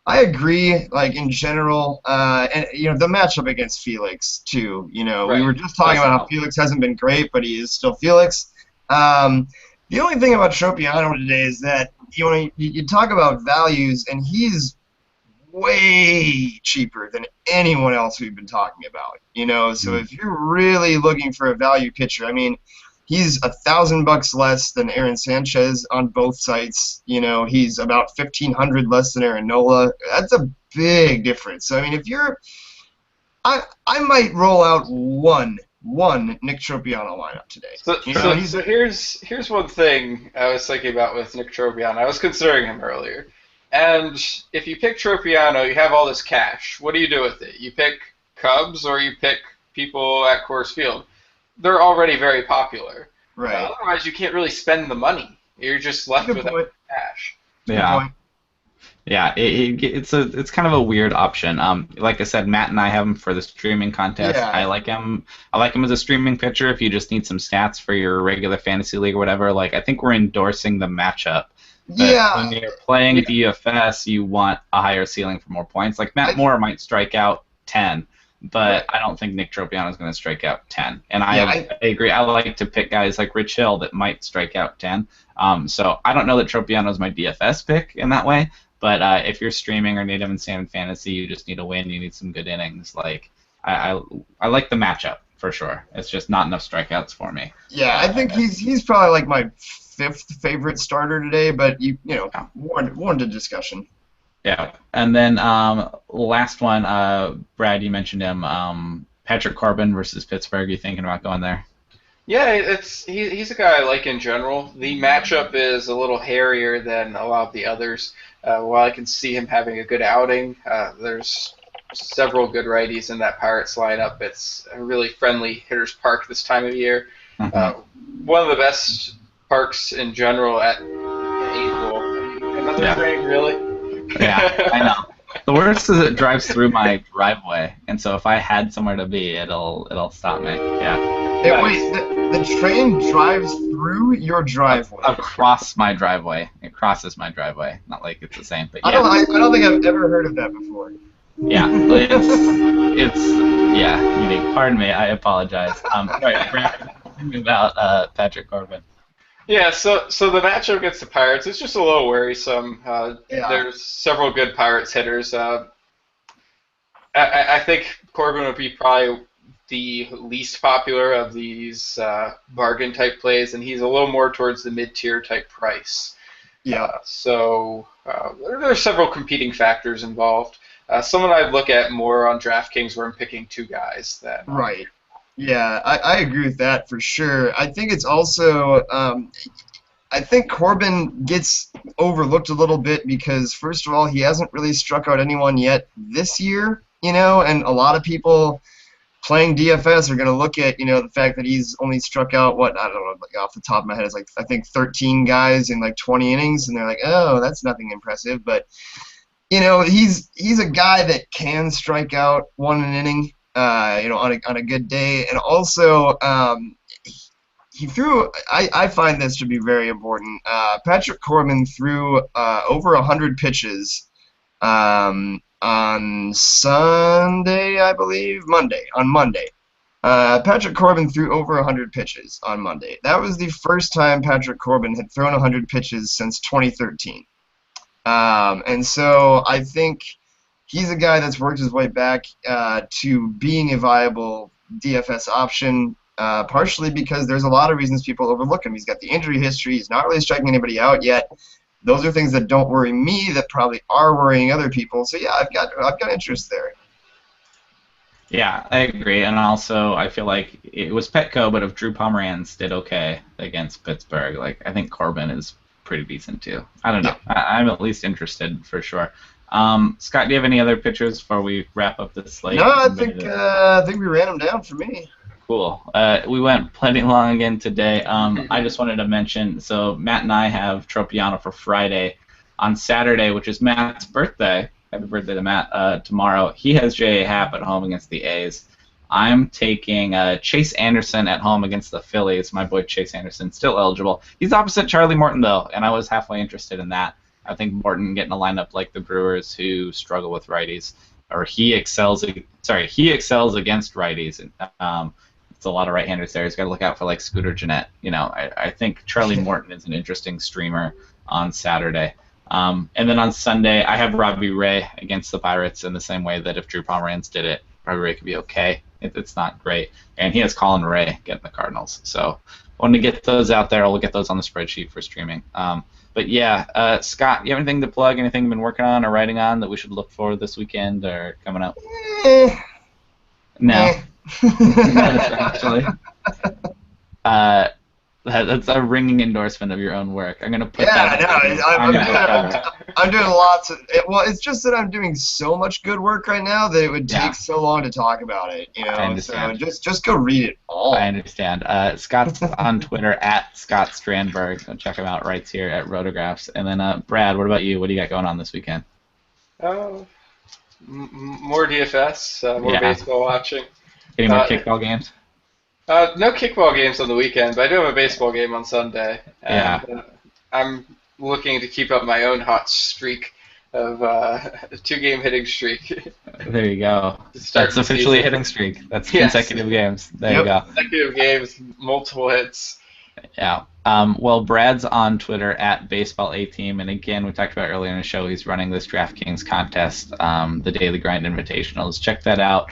I agree, like, in general, and, the matchup against Felix, too. Right. We were just talking about how Felix hasn't been great, but he is still Felix. The only thing about Tropiano today is that, you talk about values, and he's way cheaper than anyone else we've been talking about. So if you're really looking for a value pitcher, I mean, he's $1,000 less than Aaron Sanchez on both sites. He's about 1,500 less than Aaron Nola. That's a big difference. So I mean, I might roll out one Nick Tropiano lineup today. So here's one thing I was thinking about with Nick Tropiano. I was considering him earlier. And if you pick Tropiano, you have all this cash. What do you do with it? You pick Cubs or you pick people at Coors Field. They're already very popular. Right. Otherwise, you can't really spend the money. You're just left with cash. Yeah. Yeah, it's kind of a weird option. Like I said, Matt and I have him for the streaming contest. Yeah. I like him as a streaming pitcher if you just need some stats for your regular fantasy league or whatever. Like, I think we're endorsing the matchup. But when you're playing DFS, you want a higher ceiling for more points. Like, Matt Moore might strike out 10, but I don't think Nick Tropiano is going to strike out 10. And I agree. I like to pick guys like Rich Hill that might strike out 10. So I don't know that Tropiano is my DFS pick in that way. But if you're streaming or need him in standard fantasy, you just need a win. You need some good innings. Like, I like the matchup for sure. It's just not enough strikeouts for me. Yeah, I think he's probably like my 5th favorite starter today. But warranted discussion. Yeah, and then last one, Brad, you mentioned him. Patrick Corbin versus Pittsburgh. You thinking about going there? Yeah, he's a guy I like in general. The matchup is a little hairier than a lot of the others. While I can see him having a good outing, there's several good righties in that Pirates lineup. It's a really friendly hitter's park this time of year. One of the best parks in general at Angel. Another thing, really? Yeah, I know. The worst is it drives through my driveway, and so if I had somewhere to be, it'll stop me. Yeah. Hey, wait, the train drives through your driveway? Across my driveway. It crosses my driveway. Not like it's the same, but yeah. I don't think I've ever heard of that before. Yeah, it's unique. Pardon me, I apologize. Right, Brad, tell me about Patrick Corbin. Yeah, so the matchup against the Pirates is just a little worrisome. There's several good Pirates hitters. I think Corbin would be probably the least popular of these bargain type plays, and he's a little more towards the mid-tier type price. Yeah. So there are several competing factors involved. Someone I'd look at more on DraftKings where I'm picking 2 guys. Right. Yeah, I agree with that for sure. I think it's also I think Corbin gets overlooked a little bit because, first of all, he hasn't really struck out anyone yet this year, and a lot of people playing DFS are going to look at, the fact that he's only struck out, I don't know, like off the top of my head, it's like, I think 13 guys in like 20 innings, and they're like, oh, that's nothing impressive. But, he's a guy that can strike out 1 an inning, on a good day. And also, he threw, I find this to be very important. Patrick Corbin threw over 100 pitches on Sunday, I believe, on Monday. Patrick Corbin threw over 100 pitches on Monday. That was the first time Patrick Corbin had thrown 100 pitches since 2013. And so I think he's a guy that's worked his way back to being a viable DFS option, partially because there's a lot of reasons people overlook him. He's got the injury history. He's not really striking anybody out yet. Those are things that don't worry me that probably are worrying other people. So yeah, I've got interest there. Yeah, I agree, and also I feel like it was Petco, but if Drew Pomeranz did okay against Pittsburgh, like I think Corbin is pretty decent too. I don't know. Yeah. I'm at least interested for sure. Scott, do you have any other pitchers before we wrap up this slate? No, I think we ran them down for me. Cool. We went plenty long again today. I just wanted to mention, so Matt and I have Tropiano for Friday. On Saturday, which is Matt's birthday, happy birthday to Matt, tomorrow, he has J.A. Happ at home against the A's. I'm taking Chase Anderson at home against the Phillies. My boy Chase Anderson, still eligible. He's opposite Charlie Morton, though, and I was halfway interested in that. I think Morton getting a lineup like the Brewers who struggle with righties, or he excels against righties. It's a lot of right-handers there. He's got to look out for like Scooter Gennett. I think Charlie Morton is an interesting streamer on Saturday. And then on Sunday, I have Robbie Ray against the Pirates in the same way that if Drew Pomeranz did it, Robbie Ray could be okay. It's not great. And he has Colin Ray getting the Cardinals. So wanted to get those out there. We'll get those on the spreadsheet for streaming. But yeah, Scott, you have anything to plug? Anything you've been working on or writing on that we should look for this weekend or coming up? No. Actually. That's a ringing endorsement of your own work. I'm gonna put that. Yeah, I'm doing lots of. It's just that I'm doing so much good work right now that it would take so long to talk about it. You know, I understand. So just go read it all. I understand. Scott's on Twitter at Scott Strandberg. Go check him out. Writes here at Rotographs. And then Brad, what about you? What do you got going on this weekend? More DFS, more baseball watching. Any more kickball games? No kickball games on the weekend, but I do have a baseball game on Sunday. And, I'm looking to keep up my own hot streak of a 2-game hitting streak. There you go. That's officially a hitting streak. That's consecutive games. There you go. Consecutive games, multiple hits. Yeah. Well, Brad's on Twitter at BaseballAteam, and again, we talked about earlier in the show, he's running this DraftKings contest, the Daily Grind Invitationals. Check that out.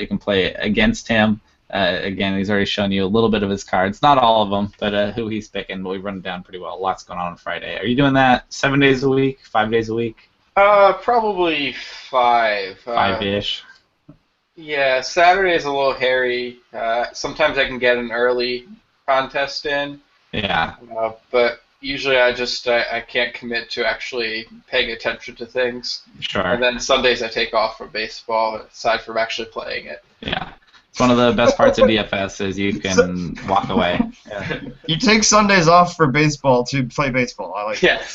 You can play against him. Again, he's already shown you a little bit of his cards, not all of them, but who he's picking. We've run it down pretty well. Lots going on Friday. Are you doing that 7 days a week, 5 days a week? Probably 5. 5-ish. Yeah, Saturday is a little hairy. Sometimes I can get an early contest in. Yeah. But usually I can't commit to actually paying attention to things. Sure. And then Sundays I take off from baseball, aside from actually playing it. Yeah. It's one of the best parts of DFS is you can walk away. Yeah. You take Sundays off for baseball to play baseball. I like Yes.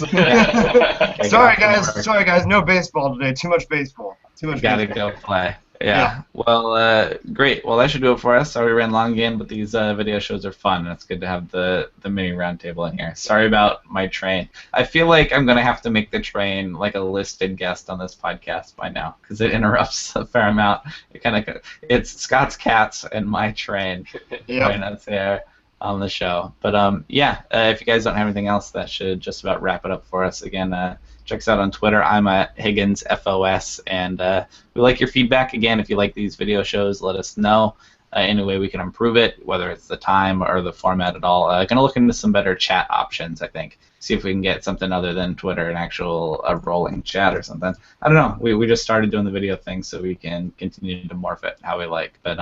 Sorry guys, no baseball today. Too much baseball. Gotta go play. Yeah. Well, great. Well, that should do it for us. Sorry we ran long again, but these video shows are fun, and it's good to have the mini roundtable in here. Sorry about my train. I feel like I'm going to have to make the train like a listed guest on this podcast by now, because it interrupts a fair amount. It's Scott's cats and my train when it's there on the show. But if you guys don't have anything else, that should just about wrap it up for us. Again, check us out on Twitter. I'm at HigginsFOS, and we like your feedback. Again, if you like these video shows, let us know any way we can improve it, whether it's the time or the format at all. Going to look into some better chat options, I think. See if we can get something other than Twitter, an actual rolling chat or something. I don't know. We just started doing the video thing so we can continue to morph it how we like. But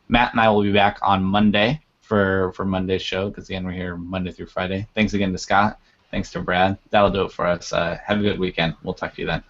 Matt and I will be back on Monday for Monday's show, because again, we're here Monday through Friday. Thanks again to Scott. Thanks to Brad. That'll do it for us. Have a good weekend. We'll talk to you then.